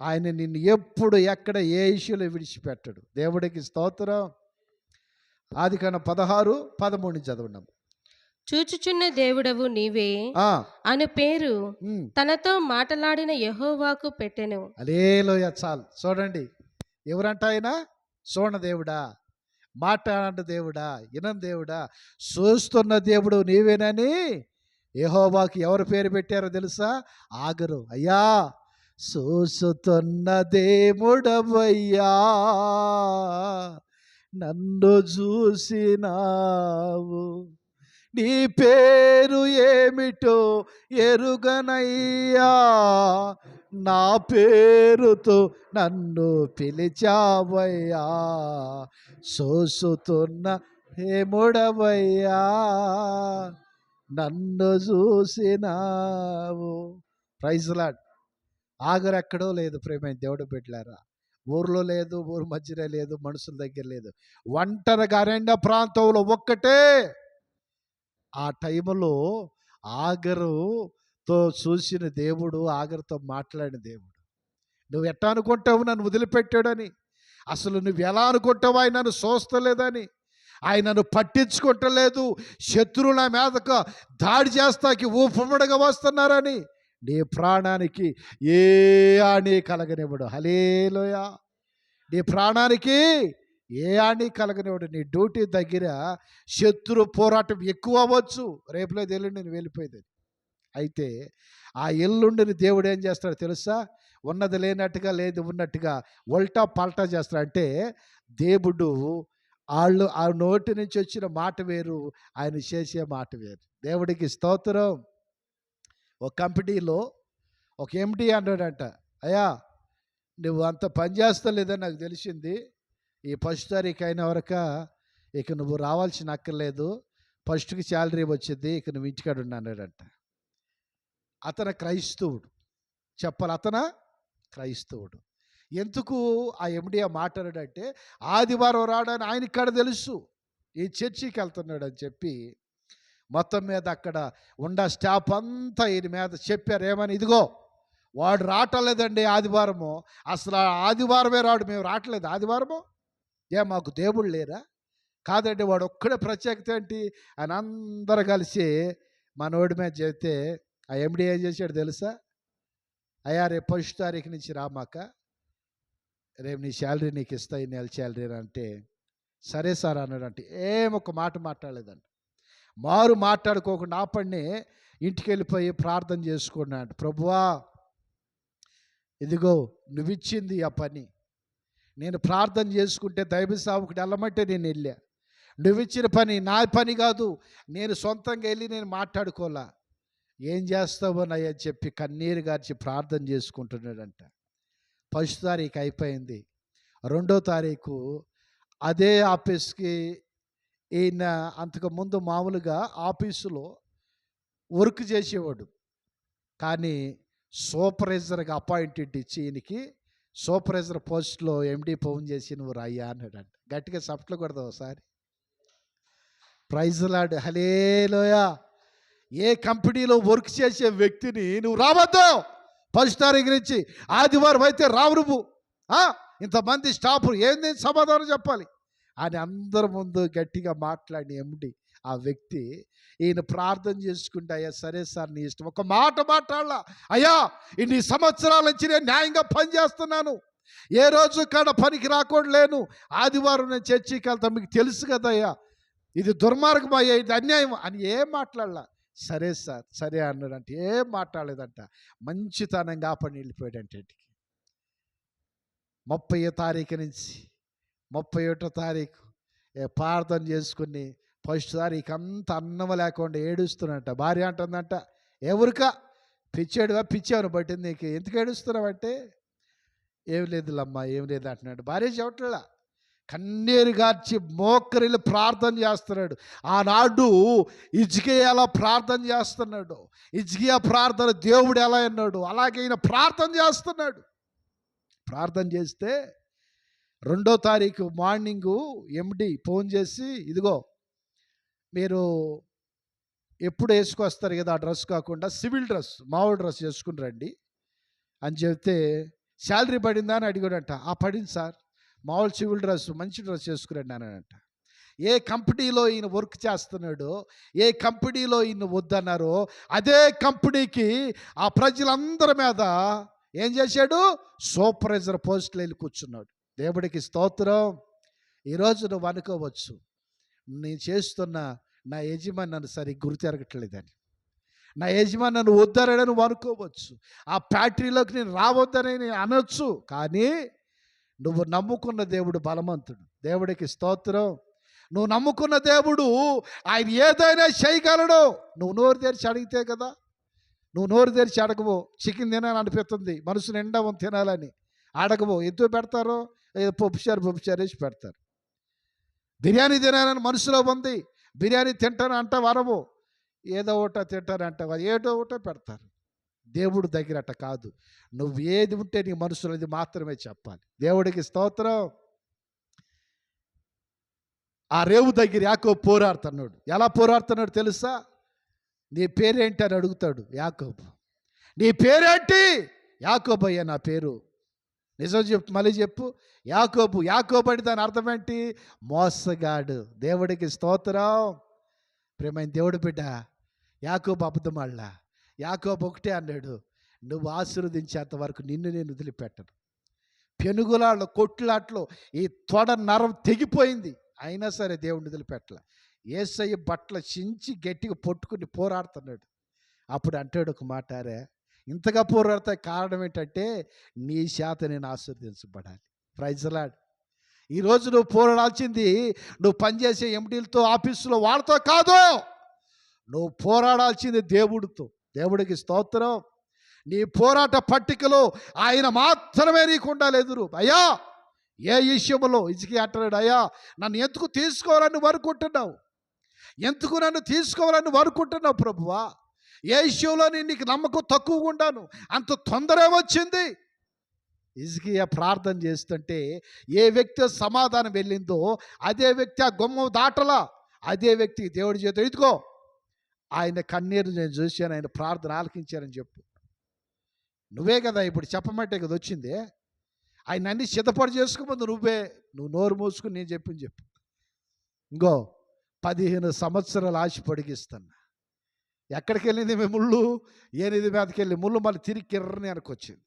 ఆయన నిన్ను ఎప్పుడు ఎక్కడ ఏ ఇష్యూలో విడిచిపెట్టడు. దేవుడికి స్తోత్రం. ఆదికాండం 16:13 చదవండి. చూచుచున్న దేవుడవు నీవే ఆ, అను పేరు ఉమ్. తనతో మాటలాడిన యెహోవాకు పెట్టెను. హల్లెలూయా. చాలు చూడండి, ఎవరంట ఆయన? చూడని దేవుడా, మాట్లాడిన దేవుడా, వినని దేవుడా, చూస్తున్న దేవుడు నీవేనని యెహోవాకి ఎవరు పేరు పెట్టారో తెలుసా? ఆగరు. అయ్యా, చూస్తున్న దేవుడవయ్యా, నన్ను చూసినావు, నీ పేరు ఏమిటో ఎరుగనయ్యా, నా పేరుతో నన్ను పిలిచావయ్యా, చూస్తున్న హేముడవయ్యా, నన్ను చూసినావు. Praise Lord. ఆగరు ఎక్కడో లేదు ప్రేమైన దేవుడు బిడ్డలారా. ఊర్లో లేదు, ఊరు మధ్యలో లేదు, మనుషుల దగ్గర లేదు, ఒంటరిగా అరణ్య ప్రాంతంలో ఒక్కటే. ఆ టైంలో ఆగరుతో చూసిన దేవుడు, ఆగరుతో మాట్లాడిన దేవుడు. నువ్వు ఎట్టా అనుకుంటావు నన్ను వదిలిపెట్టాడని? అసలు నువ్వు ఎలా అనుకుంటావు ఆయన నన్ను చూస్తలేదని? ఆయన నన్ను పట్టించుకుంటలేదు, శత్రువుల మీదకు దాడి చేస్తాకి ఊపముడగా వస్తున్నారని? నీ ప్రాణానికి ఏ హాని కలగనివ్వడు. హల్లెలూయా. నీ ప్రాణానికి ఏ హాని కలగనివ్వడు. నీ డ్యూటీ దగ్గర శత్రు పోరాటం ఎక్కువ అవ్వచ్చు, రేపులేదు ఎల్లుండి నేను వెళ్ళిపోయేది. అయితే ఆ ఎల్లుండిని దేవుడు ఏం చేస్తాడో తెలుసా? ఉన్నది లేనట్టుగా, లేదు ఉన్నట్టుగా ఉల్టా పల్టా చేస్తాడు. అంటే దేవుడు ఆ నోటి నుంచి వచ్చిన మాట వేరు, ఆయన చేసే మాట వేరు. దేవుడికి స్తోత్రం. ఒక కంపెనీలో ఒక ఎండి అన్నాడంట, అయ్యా నువ్వు అంత పని చేస్తలేదని నాకు తెలిసింది, ఈ ఫస్ట్ తారీఖు అయిన వరకు ఇక నువ్వు రావాల్సిన అక్కర్లేదు, ఫస్ట్కి శాలరీ వచ్చింది, ఇక నువ్వు ఇంటికాడ ఉన్నాడంట. అతను క్రైస్తవుడు. చెప్పాలి, అతను క్రైస్తవుడు. ఎందుకు ఆ ఎండి ఆ మాట్లాడాడంటే, ఆదివారం రావడానికి ఆయన ఇక్కడ తెలుసు, ఈ చర్చికి వెళ్తున్నాడు అని చెప్పి మొత్తం మీద అక్కడ ఉన్న స్టాఫ్ అంతా ఈయన మీద చెప్పారు. ఏమని? ఇదిగో వాడు రావట్లేదండి ఆదివారము, అసలు ఆదివారమే రాడు, మేము రావట్లేదు ఆదివారము, మాకు దేవుళ్ళు లేరా? కాదండి, వాడు ఒక్కడే ప్రత్యేకత ఏంటి అని అందరూ కలిసి మనోడి మీద చెబితే ఆ ఎండి ఏం చేశాడు తెలుసా? అయ్యా రేపు ఫస్ట్ తారీఖు నుంచి రామాక, రేపు నీ శాలరీ నీకు ఇస్తా, ఈ నెల శాలరీ అంటే, సరే సార్ అన్నాడంటే ఏమొక మాట మాట్లాడలేదండి. మారు మాట్లాడుకోకుండా ఆ పని ఇంటికి వెళ్ళిపోయి ప్రార్థన చేసుకున్నాడు. ప్రభువా ఇదిగో నువ్వు ఇచ్చింది ఆ పని, నేను ప్రార్థన చేసుకుంటే దైవ సేవకుడు వెళ్ళమంటే నేను వెళ్ళా, నువ్వు ఇచ్చిన పని నా పని కాదు, నేను సొంతంగా వెళ్ళి నేను మాట్లాడుకోలే, ఏం చేస్తావోనయ్యా అని చెప్పి కన్నీరు గార్చి ప్రార్థన చేసుకుంటున్నాడంట. ఫస్ట్ తారీఖు అయిపోయింది. 2వ తారీఖు అదే ఆఫీస్కి ఈయన అంతకుముందు మామూలుగా ఆఫీసులో వర్క్ చేసేవాడు, కానీ సూపర్వైజర్గా అపాయింట్మెంట్ ఇచ్చి ఈయనకి సూపర్వైజర్ పోస్ట్లో ఎండి ఫోన్ చేసి నువ్వు రాయ్యా అన్నాడంట. గట్టిగా సప్ట్లు కొడదాం ఒకసారి. Praise lord. హల్లెలూయా. ఏ కంపెనీలో వర్క్ చేసే వ్యక్తిని నువ్వు రావద్దు ఫస్ట్ తారీఖు నుంచి, ఆదివారం అయితే రావు నువ్వు, ఇంతమంది స్టాఫ్ ఏంది సమాధానం చెప్పాలి అని అందరి ముందు గట్టిగా మాట్లాడిన ఎండి ఆ వ్యక్తి ఈయన ప్రార్థన చేసుకుంటే, అయ్యా సరే సార్ నీ ఇష్టం, ఒక మాట మాట్లాడాల, అయ్యా ఇన్ని సంవత్సరాల నుంచి నేను న్యాయంగా పని చేస్తున్నాను, ఏ రోజు కాడ పనికి రాకుండా లేను, ఆదివారం నేను చర్చికి వెళ్తా, మీకు తెలుసు కదయ్యా ఇది దుర్మార్గం అయ్యా, ఇది అన్యాయం అని ఏం మాట్లాడాల. సరే సార్ సరే అన్నాడంటే ఏం మాట్లాడలేదంట. మంచితనంగా ఆ పని వెళ్ళిపోయాడంటే ఇంటికి. 30వ తారీఖు నుంచి 31వ తారీఖు ప్రార్థన చేసుకుని ఫస్ట్ తారీఖు అంతా అన్నం లేకుండా ఏడుస్తున్నట్ట. భార్య అంటుందంట, ఎవరికా పిచ్చాడుగా, పిచ్చావును బట్టి నీకు ఎందుకు ఏడుస్తున్నావంటే, ఏం లేదులమ్మా ఏం లేదు అంటున్నాడు. భార్య చెప్పట్లా, కన్నీరు గార్చి మోకరిల్లి ప్రార్థన చేస్తున్నాడు. ఆనాడు హిజ్కియా ఎలా ప్రార్థన చేస్తున్నాడు, హిజ్కియా ప్రార్థన దేవుడు ఎలా అన్నాడు, అలాగే ఈయన ప్రార్థన చేస్తున్నాడు. ప్రార్థన చేస్తే 2వ తారీఖు మార్నింగు ఎండి ఫోన్ చేసి, ఇదిగో మీరు ఎప్పుడు వేసుకొస్తారు కదా ఆ డ్రెస్ కాకుండా సివిల్ డ్రెస్, మామూలు డ్రెస్ వేసుకుని రండి అని చెప్తే, శాలరీ పడిందా అని అడిగాడంట. పడింది సార్, మామూలు సివిల్ డ్రెస్ మంచి డ్రెస్ వేసుకురండి అన్నాడంట. ఏ కంపెనీలో ఈయన వర్క్ చేస్తున్నాడో, ఏ కంపెనీలో ఈయన వద్దన్నారో అదే కంపెనీకి ఆ ప్రజలందరి మీద ఏం చేశాడు? సూపర్వైజర్ పోస్టులు వెళ్ళి కూర్చున్నాడు. దేవుడికి స్తోత్రం. ఈరోజు నువ్వు అనుకోవచ్చు, నేను చేస్తున్న నా యజమాని నన్ను సరిగ్గా గుర్తెరగట్లేదని, నా యజమాని నన్ను వద్దరని నువ్వు అనుకోవచ్చు, ఆ ఫ్యాక్టరీలోకి నేను రావద్దని నేను అనొచ్చు. కానీ నువ్వు నమ్ముకున్న దేవుడు బలవంతుడు. దేవుడికి స్తోత్రం. నువ్వు నమ్ముకున్న దేవుడు ఆయన ఏదైనా చేయగలడు. నువ్వు నోరు తెరిచి అడిగితే కదా. నువ్వు నోరు తెరిచి అడగవు. చికెన్ తినాలని అనిపిస్తుంది, మనసు నిండా తినాలని అడగవు. ఎందుకు పెడతారో? పప్పుచారు వేసి పెడతారు. బిర్యానీ తినాలని మనసులో ఉంది, బిర్యానీ తింటాను అంట వరవు, ఏదో ఒకటో తింటాను అంట, ఏదో ఒకటో పెడతారు. దేవుడు దగ్గర అట్ట కాదు. నువ్వు ఏది ఉంటే నీ మనసులో అది మాత్రమే చెప్పాలి. దేవుడికి స్తోత్రం. ఆ రేవు దగ్గర యాకోబు పోరాడుతున్నాడు. ఎలా పోరాడుతున్నాడు తెలుసా? నీ పేరేంటి అని అడుగుతాడు యాకోబు. నీ పేరేంటి? యాకోబు అయ్యా నా పేరు. నిజం చెప్పు, మళ్ళీ చెప్పు. యాకోబు. యాకోబు అంటే దాని అర్థం ఏంటి? మోసగాడు. దేవుడికి స్తోత్రం. ప్రేమైన దేవుడు బిడ్డ, యాకోబు అబద్ధమాడలా. యాకోబు ఒకటే అన్నాడు, నువ్వు ఆశీర్వదించేంత వరకు నిన్ను నేను వదిలిపెట్టను. పెనుగులాట్లో కొట్లాట్లో ఈ తొడ నరం తెగిపోయింది, అయినా సరే దేవుడిని వదిలిపెట్టలే. యేసయ్య బట్టలు చించి గట్టిగా పట్టుకుని పోరాడుతున్నాడు. అప్పుడు అంటాడు ఒక మాట, రే ఇంతగా పోరాడతాయి కారణం ఏంటంటే నీ చేత నేను ఆశీర్వదించబడాలి. Praise lord. ఈరోజు నువ్వు పోరాడాల్సింది నువ్వు పనిచేసే ఎండీలతో, ఆఫీసులో వాళ్ళతో కాదు. నువ్వు పోరాడాల్సింది దేవుడితో. దేవుడికి స్తోత్రం. నీ పోరాట పట్టికలో ఆయన మాత్రమే నీకు ఉండాలి ఎదురు. అయ్యా ఏ విషయంలో ఇజికి అంటాడు, అయ్యా నన్ను ఎందుకు తీసుకోవాలని వరుకుంటున్నావు? ఎందుకు నన్ను తీసుకోవాలని వరుకుంటున్నావు ప్రభువా? ఏ విషయంలో నేను నీకు నమ్మకం తక్కువగా ఉండాను, అంత తొందర వచ్చింది. హిజ్కియా ప్రార్థన చేస్తుంటే ఏ వ్యక్తి సమాధానం వెళ్ళిందో అదే వ్యక్తి ఆ గుమ్మం దాటలా. అదే వ్యక్తికి దేవుడి చేత ఇదిగో ఆయన కన్నీరు నేను చూశాను, ఆయన ప్రార్థన ఆలకించారని చెప్పు. నువ్వే కదా ఇప్పుడు చెప్పమంటే కదా వచ్చింది. ఆయన అన్ని సిద్ధపాటు చేసుకోమంది నువ్వు నోరు మూసుకుని నేను చెప్పింది చెప్పు. ఇంకో 15 సంవత్సరాలు ఆశ పొడిగిస్తాను. ఎక్కడికి వెళ్ళింది మీ ముళ్ళు? 8 మీదకి వెళ్ళి ముళ్ళు మళ్ళీ తిరిగి కిర్రని అనుకొచ్చింది.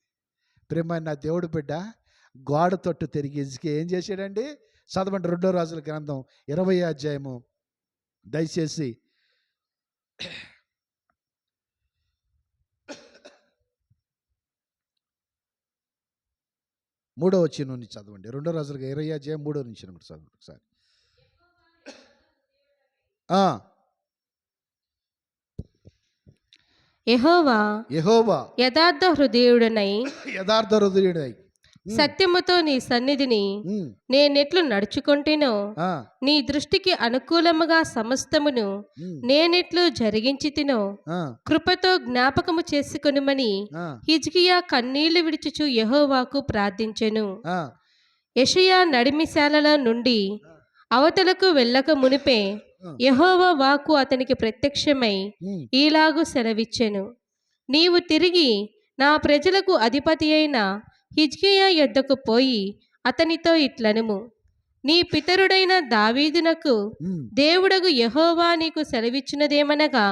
ప్రేమ నా దేవుడు బిడ్డ గోడ తొట్టు తిరిగి హిజ్కియా ఏం చేశాడండి? చదవండి 2 రాజుల గ్రంథం 20వ అధ్యాయము దయచేసి 3వ వచనం నుంచి చదవండి. 2 రాజుల 20వ అధ్యాయం 3వ నుంచి చదవండి ఒకసారి. యెహోవా యథార్థ హృదయుడనై సత్యముతో నీ సన్నిధిని నేనెట్లు నడుచుకొంటినో, నీ దృష్టికి అనుకూలముగా సమస్తమును నేనెట్లు జరిగించితినో కృపతో జ్ఞాపకము చేసుకొనుమని హిజ్కియా కన్నీళ్లు విడుచుచు యెహోవాకు ప్రార్థించెను. యెషయా నడిమిశాలలో నుండి అవతలకు వెళ్ళక మునిపే యెహోవా వాక్కు అతనికి ప్రత్యక్షమై ఈలాగు సెలవిచ్చెను, నీవు తిరిగి నా ప్రజలకు అధిపతి అయిన హిజ్కియా యొద్దకు పోయి అతనితో ఇట్లనుము, నీ పితరుడైన దావీదునకు దేవుడగు యెహోవా నీకు సెలవిచ్చినదేమనగా,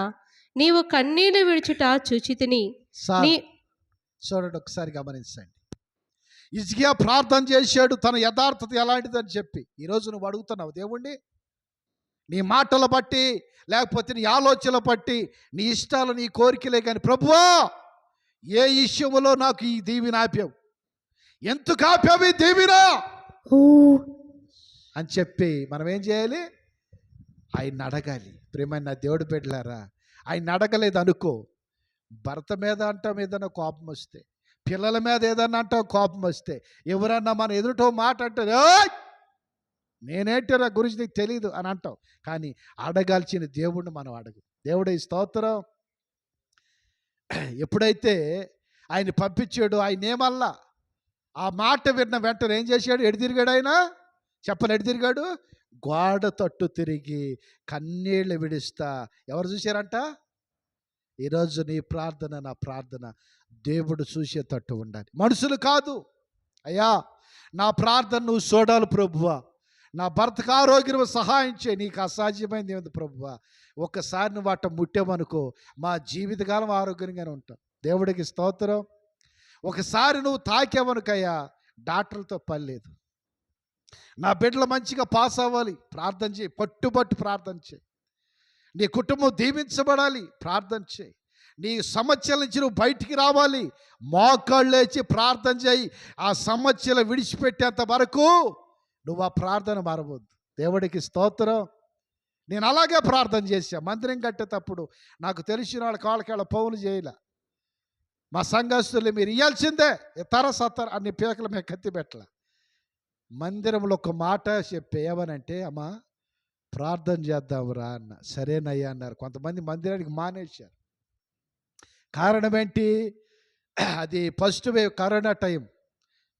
నీవు కన్నీళ్లు విడుచుట చూచితిని. చూడండి ఒకసారి గమనించండి. హిజ్కియా ప్రార్థన చేశాడు తన యథార్థత ఎలాంటిదని చెప్పి. ఈరోజు నువ్వు అడుగుతున్నావు దేవుణ్ణి, నీ మాటలు బట్టి లేకపోతే నీ ఆలోచనలు బట్టి నీ ఇష్టాలు నీ కోరికలే కానీ ప్రభువా ఏ విషయంలో నాకు ఈ దీవెన ఆప్యావు, ఎందుకు ఆప్యావు ఈ దీవెన అని చెప్పి మనం ఏం చేయాలి? ఆయన అడగాలి. ప్రేమ నా దేవుడు బిడ్డలారా, ఆయన అడగలేదు అనుకో, భర్త మీద అంటాం ఏదైనా కోపం వస్తే, పిల్లల మీద ఏదన్నా అంటాం కోపం వస్తే, ఎవరన్నా మన ఎదుటో మాట అంటే నేనేంటో నా గురించి నీకు తెలియదు అని అంటాం. కానీ అడగాల్సిన దేవుడిని మనం అడగు. దేవుడే స్తోత్రం. ఎప్పుడైతే ఆయన పంపించాడు, ఆయన ఏమల్లా ఆ మాట విన్న వెంటనే ఏం చేశాడు? ఎడు తిరిగాడు ఆయన? చెప్పలు ఎడు తిరిగాడు? గోడ తట్టు తిరిగి కన్నీళ్ళు విడుస్తా. ఎవరు చూశారంట? ఈరోజు నీ ప్రార్థన నా ప్రార్థన దేవుడు చూసే తట్టు ఉండాలి, మనుషులు కాదు. అయ్యా నా ప్రార్థన నువ్వు చూడాలి ప్రభువా, నా భర్తకు ఆరోగ్యం సహాయం చేయి. నీకు అసాధ్యమైంది ఏమిటి ప్రభువా? ఒక్కసారి నువ్వు అట్ట ముట్టామనుకో, మా జీవితకాలం ఆరోగ్యంగానే ఉంటాం. దేవుడికి స్తోత్రం. ఒకసారి నువ్వు తాకేవనుకయ్యా, డాక్టర్లతో పని లేదు. నా బిడ్డలు మంచిగా పాస్ అవ్వాలి, ప్రార్థన చేయి. పట్టుబట్టు ప్రార్థన చేయి. నీ కుటుంబం దీవించబడాలి, ప్రార్థన చేయి. నీ సమస్యల నుంచి నువ్వు బయటికి రావాలి, మోకాళ్ళు లేచి ప్రార్థన చేయి. ఆ సమస్యలు విడిచిపెట్టేంత వరకు నువ్వు ఆ ప్రార్థన మారవద్దు. దేవుడికి స్తోత్రం. నేను అలాగే ప్రార్థన చేశా. మందిరం కట్టేటప్పుడు నాకు తెలిసిన వాళ్ళ పౌలు చేయలే. మా సంఘస్థులు మీరు ఇవ్వాల్సిందే, ఇతర సత్తర అన్ని పీకల మీద కత్తి పెట్టలే. మందిరంలో ఒక మాట చెప్పే, ఏమనంటే, అమ్మా ప్రార్థన చేద్దాంరా అన్న. సరేనయ్యా అన్నారు. కొంతమంది మందిరానికి మానేశారు. కారణం ఏంటి? అది ఫస్ట్ వేవ్ కరోనా టైం.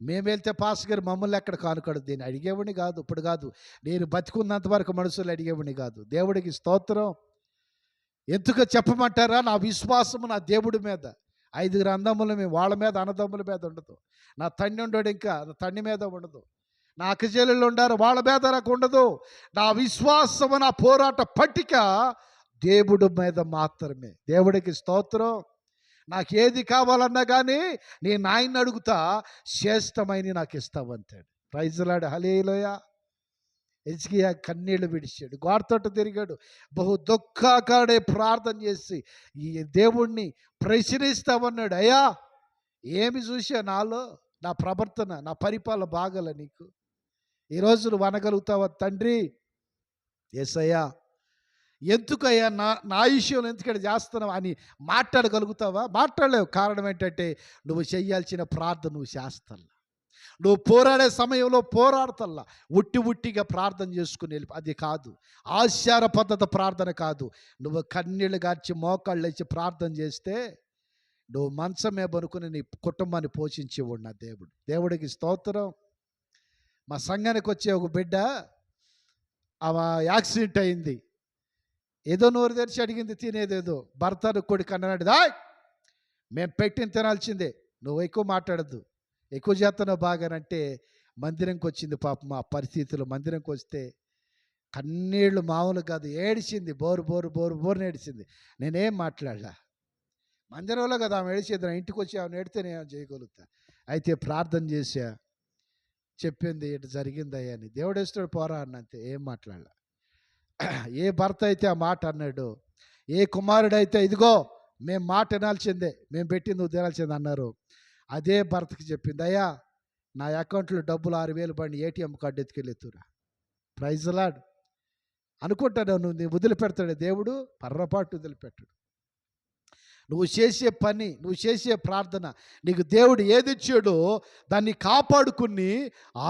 మేము వెళ్తే పాస్ గారు మమ్మల్ని ఎక్కడ కానుకడు. దీన్ని అడిగేవాడిని కాదు, ఇప్పుడు కాదు. నేను బతికున్నంత వరకు మనుషులు అడిగేవాడిని కాదు. దేవుడికి స్తోత్రం. ఎందుకు చెప్పమంటారా? నా విశ్వాసము నా దేవుడి మీద. 5 అన్నదమ్ములు మేము, వాళ్ళ మీద అన్నదమ్ముల మీద ఉండదు. నా తండ్రి ఉండడు, ఇంకా నా తండ్రి మీద ఉండదు. నా అక్కచెల్లెళ్ళు ఉండారు, వాళ్ళ మీద నాకు ఉండదు. నా విశ్వాసము, నా పోరాట పట్టిక దేవుడి మీద మాత్రమే. దేవుడికి స్తోత్రం. నాకు ఏది కావాలన్నా కానీ నేను ఆయన్ని అడుగుతా, శ్రేష్టమైన నాకు ఇస్తావంటాడు. ప్రైజ్ లార్డ్, హల్లెలూయా. హిజ్కియా కన్నీళ్లు విడిచాడు, గోడతోట తిరిగాడు, బహు దుఃఖాకాడే ప్రార్థన చేసి ఈ దేవుణ్ణి ప్రశ్నిస్తామన్నాడు. అయ్యా ఏమి చూసా నాలో, నా ప్రవర్తన, నా పరిపాలన బాగల నీకు? ఈరోజు నువ్వు అనగలుగుతావా, తండ్రి యేసయ్యా ఎందుకయ్యా నా విషయంలో ఎందుకంటే చేస్తున్నావు అని మాట్లాడగలుగుతావా? మాట్లాడలేవు. కారణం ఏంటంటే నువ్వు చేయాల్సిన ప్రార్థన నువ్వు చేస్తల్లా. నువ్వు పోరాడే సమయంలో పోరాడతల్లా. ఉట్టిగా ప్రార్థన చేసుకుని వెళ్ళి, అది కాదు ఆచార పద్ధతి ప్రార్థన కాదు. నువ్వు కన్నీళ్ళు గార్చి మోకాళ్ళు వేసి ప్రార్థన చేస్తే నువ్వు మంచమే బనుకుని నీ కుటుంబాన్ని పోషించేవాడు నా దేవుడు. దేవుడికి స్తోత్రం. మా సంఘానికి వచ్చే ఒక బిడ్డ, యాక్సిడెంట్ అయింది. ఏదో నోరు తెరిచి అడిగింది, తినేదేదో. భర్తను కొడుకు అన్నాడు, దా మేము పెట్టిన తినాల్సిందే, నువ్వు ఎక్కువ మాట్లాడద్దు, ఎక్కువ చేస్తున్నావు బాగానంటే మందిరంకి వచ్చింది. పాపం ఆ పరిస్థితులు మందిరంకి వస్తే కన్నీళ్ళు మామూలు కాదు, ఏడిచింది. బోరు ఏడిచింది. నేనేం మాట్లాడలా. మందిరంలో కదా ఆమె ఏడిచేది, నా ఇంటికి వచ్చి ఆమె ఏడితే నేను చేయగలుగుతా. అయితే ప్రార్థన చేశా, చెప్పింది ఇటు జరిగిందయ్యా అని. దేవుడేస్తాడు పోరా అన్నంతే, ఏం మాట్లాడలా. ఏ భర్త అయితే ఆ మాట అన్నాడు, ఏ కుమారుడైతే ఇదిగో మేము మాట వినాల్సిందే, మేము పెట్టింది నువ్వు తినాల్సిందే అన్నారు, అదే భర్తకి చెప్పింది, అయ్యా నా అకౌంట్లో డబ్బులు 6,000 బండి ఏటీఎం కార్డు ఎత్తుకెళ్ళెత్తురా. Praise Lord. అనుకుంటాను నువ్వు వదిలిపెడతాడు దేవుడు, పర్రపాటు వదిలిపెట్టాడు. నువ్వు చేసే పని, నువ్వు చేసే ప్రార్థన, నీకు దేవుడు ఏది ఇచ్చాడో దాన్ని కాపాడుకుని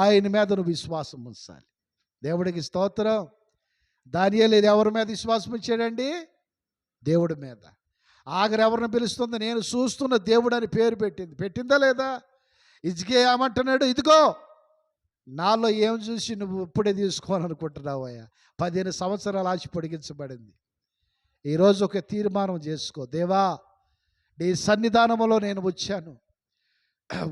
ఆయన మీద నువ్వు విశ్వాసం ఉంచాలి. దేవుడికి స్తోత్రం. దానియేలు ఎవరి మీద విశ్వాసం ఇచ్చాడండి? దేవుడి మీద. ఆఖరి ఎవరిని పిలుస్తుంది? నేను చూస్తున్న దేవుడు అని పేరు పెట్టిందా లేదా? హిజ్కియా ఏమంటున్నాడు, ఇదిగో నాలో ఏం చూసి నువ్వు ఇప్పుడే తీసుకోవాలనుకుంటున్నావయ్యా? 15 సంవత్సరాలు ఆశ పొడిగించబడింది. ఈరోజు ఒక తీర్మానం చేసుకో, దేవా నీ సన్నిధానంలో నేను వచ్చాను,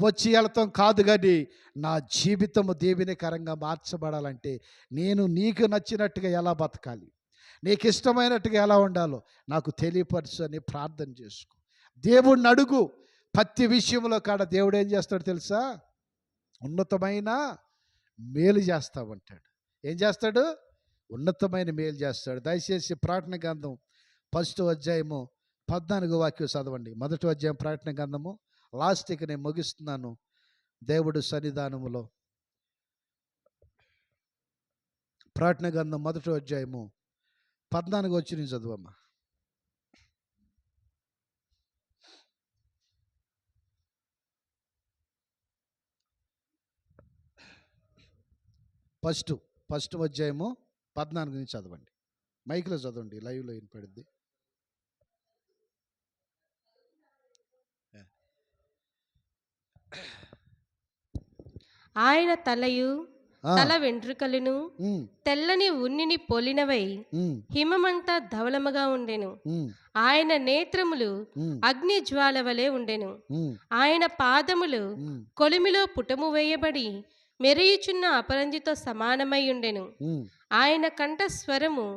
వచ్చి వెళతాం కాదు కానీ నా జీవితము దీవెనకరంగా మార్చబడాలంటే నేను నీకు నచ్చినట్టుగా ఎలా బతకాలి, నీకు ఇష్టమైనట్టుగా ఎలా ఉండాలో నాకు తెలియపరచు అని ప్రార్థన చేసుకో. దేవుడిని అడుగు. ప్రతి విషయంలో కాడ దేవుడు ఏం చేస్తాడు తెలుసా? ఉన్నతమైన మేలు చేస్తామంటాడు. ఏం చేస్తాడు? ఉన్నతమైన మేలు చేస్తాడు. దయచేసి ప్రకటన గ్రంథం 1వ అధ్యాయము 14వ వాక్యం చదవండి. 1వ అధ్యాయం ప్రకటన గ్రంథము, లాస్ట్కి నేను ముగిస్తున్నాను. దేవుడు సన్నిధానములో ప్రకటన గ్రంథం 1వ అధ్యాయము 14వ వచనం చదువమ్మా. ఫస్ట్ అధ్యాయము 14 నుంచి చదవండి. మైక్లో చదవండి, లైవ్లో వినపడుద్ది. ఆయన తలయు తల వెంట్రుకలను తెల్లని ఉన్నిని పోలినవై హిమమంతా ధవలముగా ఉండెను. ఆయన నేత్రములు అగ్ని జ్వాల వలె ఉండెను. ఆయన పాదములు కొలిమిలో పుటము వేయబడి మెరియుచున్న అపరంజితో సమానమై ఉండెను. ఆయన కంఠ స్వరము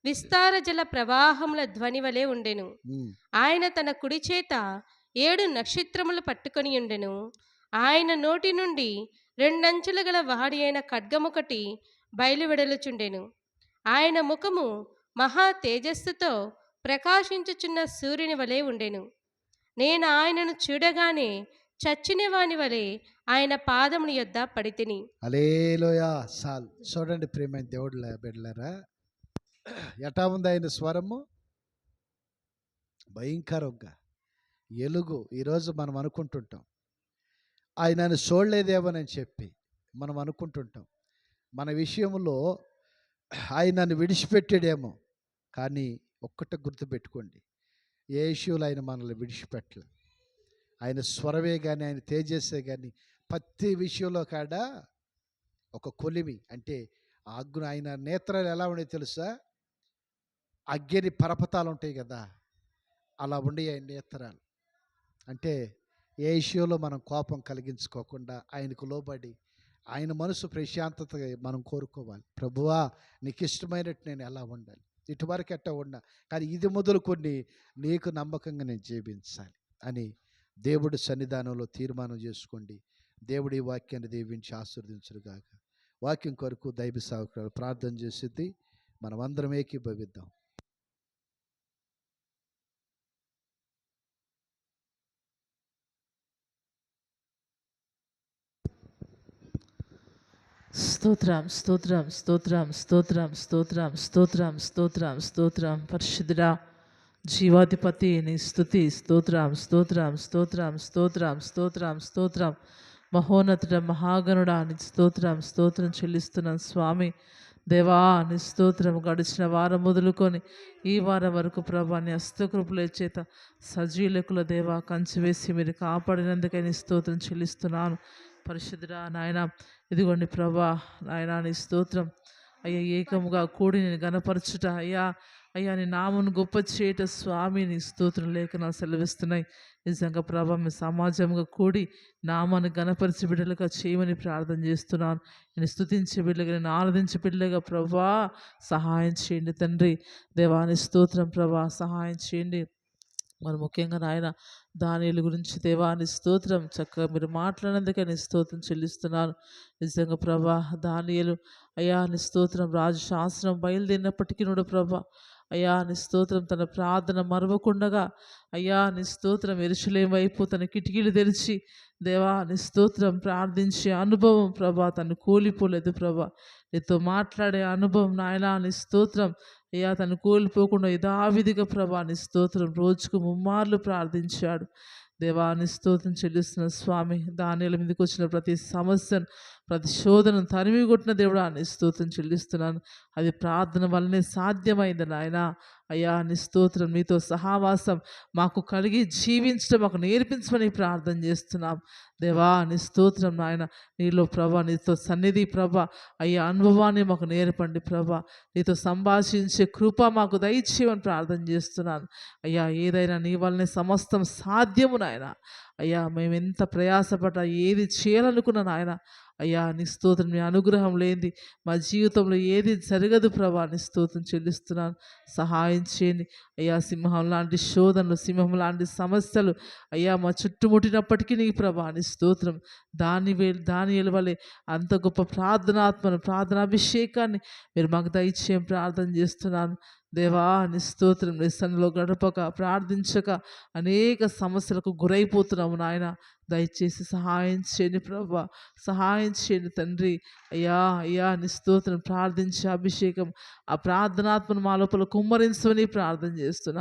విస్తార జల ప్రవాహముల ధ్వని వలె ఉండెను. ఆయన తన కుడి చేత 7 నక్షత్రములు పట్టుకొని ఉండెను. ఆయన నోటి నుండి 2 అంచులు గల వాడి అయిన ఖడ్గమొకటి బయలువెడలుచుండెను. ఆయన ముఖము మహా తేజస్సుతో ప్రకాశించుచున్న సూర్యుని వలె ఉండెను. నేను ఆయనను చూడగానే చచ్చిన వాని వలె ఆయన పాదముని యొద్ద పడితిని. హల్లెలూయా. సాల్ చూడండి ప్రియమైన దేవుడు బిడ్డలారా, ఎటా ఉంది ఆయన స్వరము? భయంకరంగా ఎలుగు. ఈరోజు మనం అనుకుంటుంటాం ఆయనను చూడలేదేమోనని చెప్పి మనం అనుకుంటుంటాం. మన విషయంలో ఆయనను విడిచిపెట్టాడేమో, కానీ ఒక్కటే గుర్తుపెట్టుకోండి, ఏ విషయంలో ఆయన మనల్ని విడిచిపెట్టలేదు. ఆయన స్వరమే కానీ ఆయన తేజస్సే కానీ ప్రతి విషయంలో కాడ ఒక కొలిమి, అంటే ఆయన నేత్రాలు ఎలా ఉన్నాయో తెలుసా? అగ్ని పర్వతాలు ఉంటాయి కదా, అలా ఉండే ఆయన నేత్రాలు. అంటే ఏ విషయంలో మనం కోపం కలిగించుకోకుండా ఆయనకు లోబడి ఆయన మనసు ప్రశాంతతగా మనం కోరుకోవాలి. ప్రభువా, నీకు ఇష్టమైనట్టు నేను ఎలా ఉండాలి, ఇటువరకు ఎట్టా ఉన్నా, కానీ ఇది మొదలుకొని నీకు నమ్మకంగా నేను జీవించాలి అని దేవుడి సన్నిధానంలో తీర్మానం చేసుకోండి. దేవుడి వాక్యాన్ని దీవించి ఆశీర్వదించుగాక. వాక్యం కొరకు దైవ సేవకులు ప్రార్థన చేసిద్ది. మనం అందరం ఏకీభవిద్దాం. స్తోత్రం స్తోత్రం స్తోత్రం స్తోత్రం స్తోత్రం స్తోత్రం స్తోత్రం స్తోత్రం. పరిశుద్ధుడా, జీవాధిపతి, నీ స్తుతి. స్తోత్రం స్తోత్రం స్తోత్రం స్తోత్రం స్తోత్రం స్తోత్రం. మహోన్నతుడ, మహాగణుడా, నీ స్తోత్రం స్తోత్రం చెల్లిస్తున్నాను స్వామి. దేవా, నీ స్తోత్రం. గడిచిన వారం మొదలుకొని ఈ వారం వరకు ప్రభా, నీ హస్తకృపల చేత సజీలకుల దేవా కంచి వేసి మీరు కాపాడినందుకే నీ స్తోత్రం చెల్లిస్తున్నాను. పరిశుద్ధుడా నాయన, ఇదిగోండి ప్రభా నాయన, నీ స్తోత్రం. అయ్యా, ఏకముగా కూడి నేను గణపరచుట, అయ్యా నీ నామను గొప్ప చేయట స్వామి, నీ స్తోత్రం లేఖనాలు సెలవిస్తున్నాయి. నిజంగా ప్రభా, మీ సమాజంగా కూడి నామాన్ని గణపరిచి బిడ్డలుగా చేయమని ప్రార్థన చేస్తున్నాను. నేను స్తుతించే బిడ్డలుగా, నేను ఆరాధించే బిడ్డలుగా ప్రభా సహాయం చేయండి తండ్రి. దేవాని స్తోత్రం ప్రభా, సహాయం చేయండి. మరి ముఖ్యంగా నాయన దానియేలు గురించి దేవాని స్తోత్రం, చక్కగా మీరు మాట్లాడినందుకే నీ స్తోత్రం చెల్లిస్తున్నాను. నిజంగా ప్రభా, దానియేలు అయ్యా నీ స్తోత్రం, రాజు శాసనం బయలుదేరినప్పటికీ కూడా ప్రభా అయ్యా నీ స్తోత్రం తన ప్రార్థన మరవకుండగా అయ్యా నీ స్తోత్రం యెరూషలేము వైపు తన కిటికీలు తెరిచి దేవా నీ స్తోత్రం ప్రార్థించే అనుభవం ప్రభా తను కూలిపోలేదు ప్రభా. నీతో మాట్లాడే అనుభవం నాయనా నీ స్తోత్రం అయ్యా తను కోల్పోకుండా యథావిధిగా ప్రభా నీ స్తోత్రం రోజుకు 3 మార్లు ప్రార్థించాడు. దేవా నీ స్తోత్రం చెల్లిస్తున్న స్వామి. దానియేలు మీదకి వచ్చిన ప్రతి సమస్యను, ప్రతి శోధనను తరిమి కొట్టిన దేవుడా నీ స్తోత్రం చెల్లిస్తున్నాను. అది ప్రార్థన వల్లనే సాధ్యమైంది నాయన. అయ్యా నీ స్తోత్రం, నీతో సహవాసం మాకు కలిగి జీవించడం మాకు నేర్పించమని ప్రార్థన చేస్తున్నాం. దేవా నీ స్తోత్రం నాయన. నీలో ప్రభా, నీతో సన్నిధి ప్రభా అయ్యా అనుభవాన్ని మాకు నేర్పండి ప్రభా. నీతో సంభాషించే కృప మాకు దయచేయమని ప్రార్థన చేస్తున్నాను. అయ్యా ఏదైనా నీ వల్లనే సమస్తం సాధ్యము నాయన. అయ్యా మేము ఎంత ప్రయాసపడ్డా, ఏది చేయాలనుకున్నా నాయన అయ్యా నీ స్తోత్రం, నీ అనుగ్రహం లేనిది మా జీవితంలో ఏది జరగదు ప్రభా. నీ స్తోత్రం చెల్లిస్తున్నాను. సహాయం చేయండి అయ్యా. సింహం లాంటి శోధనలు, సింహం లాంటి సమస్యలు అయ్యా మా చుట్టుముట్టినప్పటికీ నీ ప్రభా నీ స్తోత్రం. దానియేలు వలె అంత గొప్ప ప్రార్థనాత్మను, ప్రార్థనాభిషేకాన్ని మీరు మాకు దయచేయం ప్రార్థన చేస్తున్నాను. దేవా నీ స్తోత్రం. నీ సన్నిధిలో గడపక, ప్రార్థించక అనేక సమస్యలకు గురైపోతున్నాము నాయన. దయచేసి సహాయం చేయండి ప్రభా, సహాయం చేయండి తండ్రి. అయ్యా నీ స్తోత్రం. ప్రార్థించే అభిషేకం, ఆ ప్రార్థనాత్మను మా లోపల కుమ్మరించమని ప్రార్థన చేస్తున్నాను.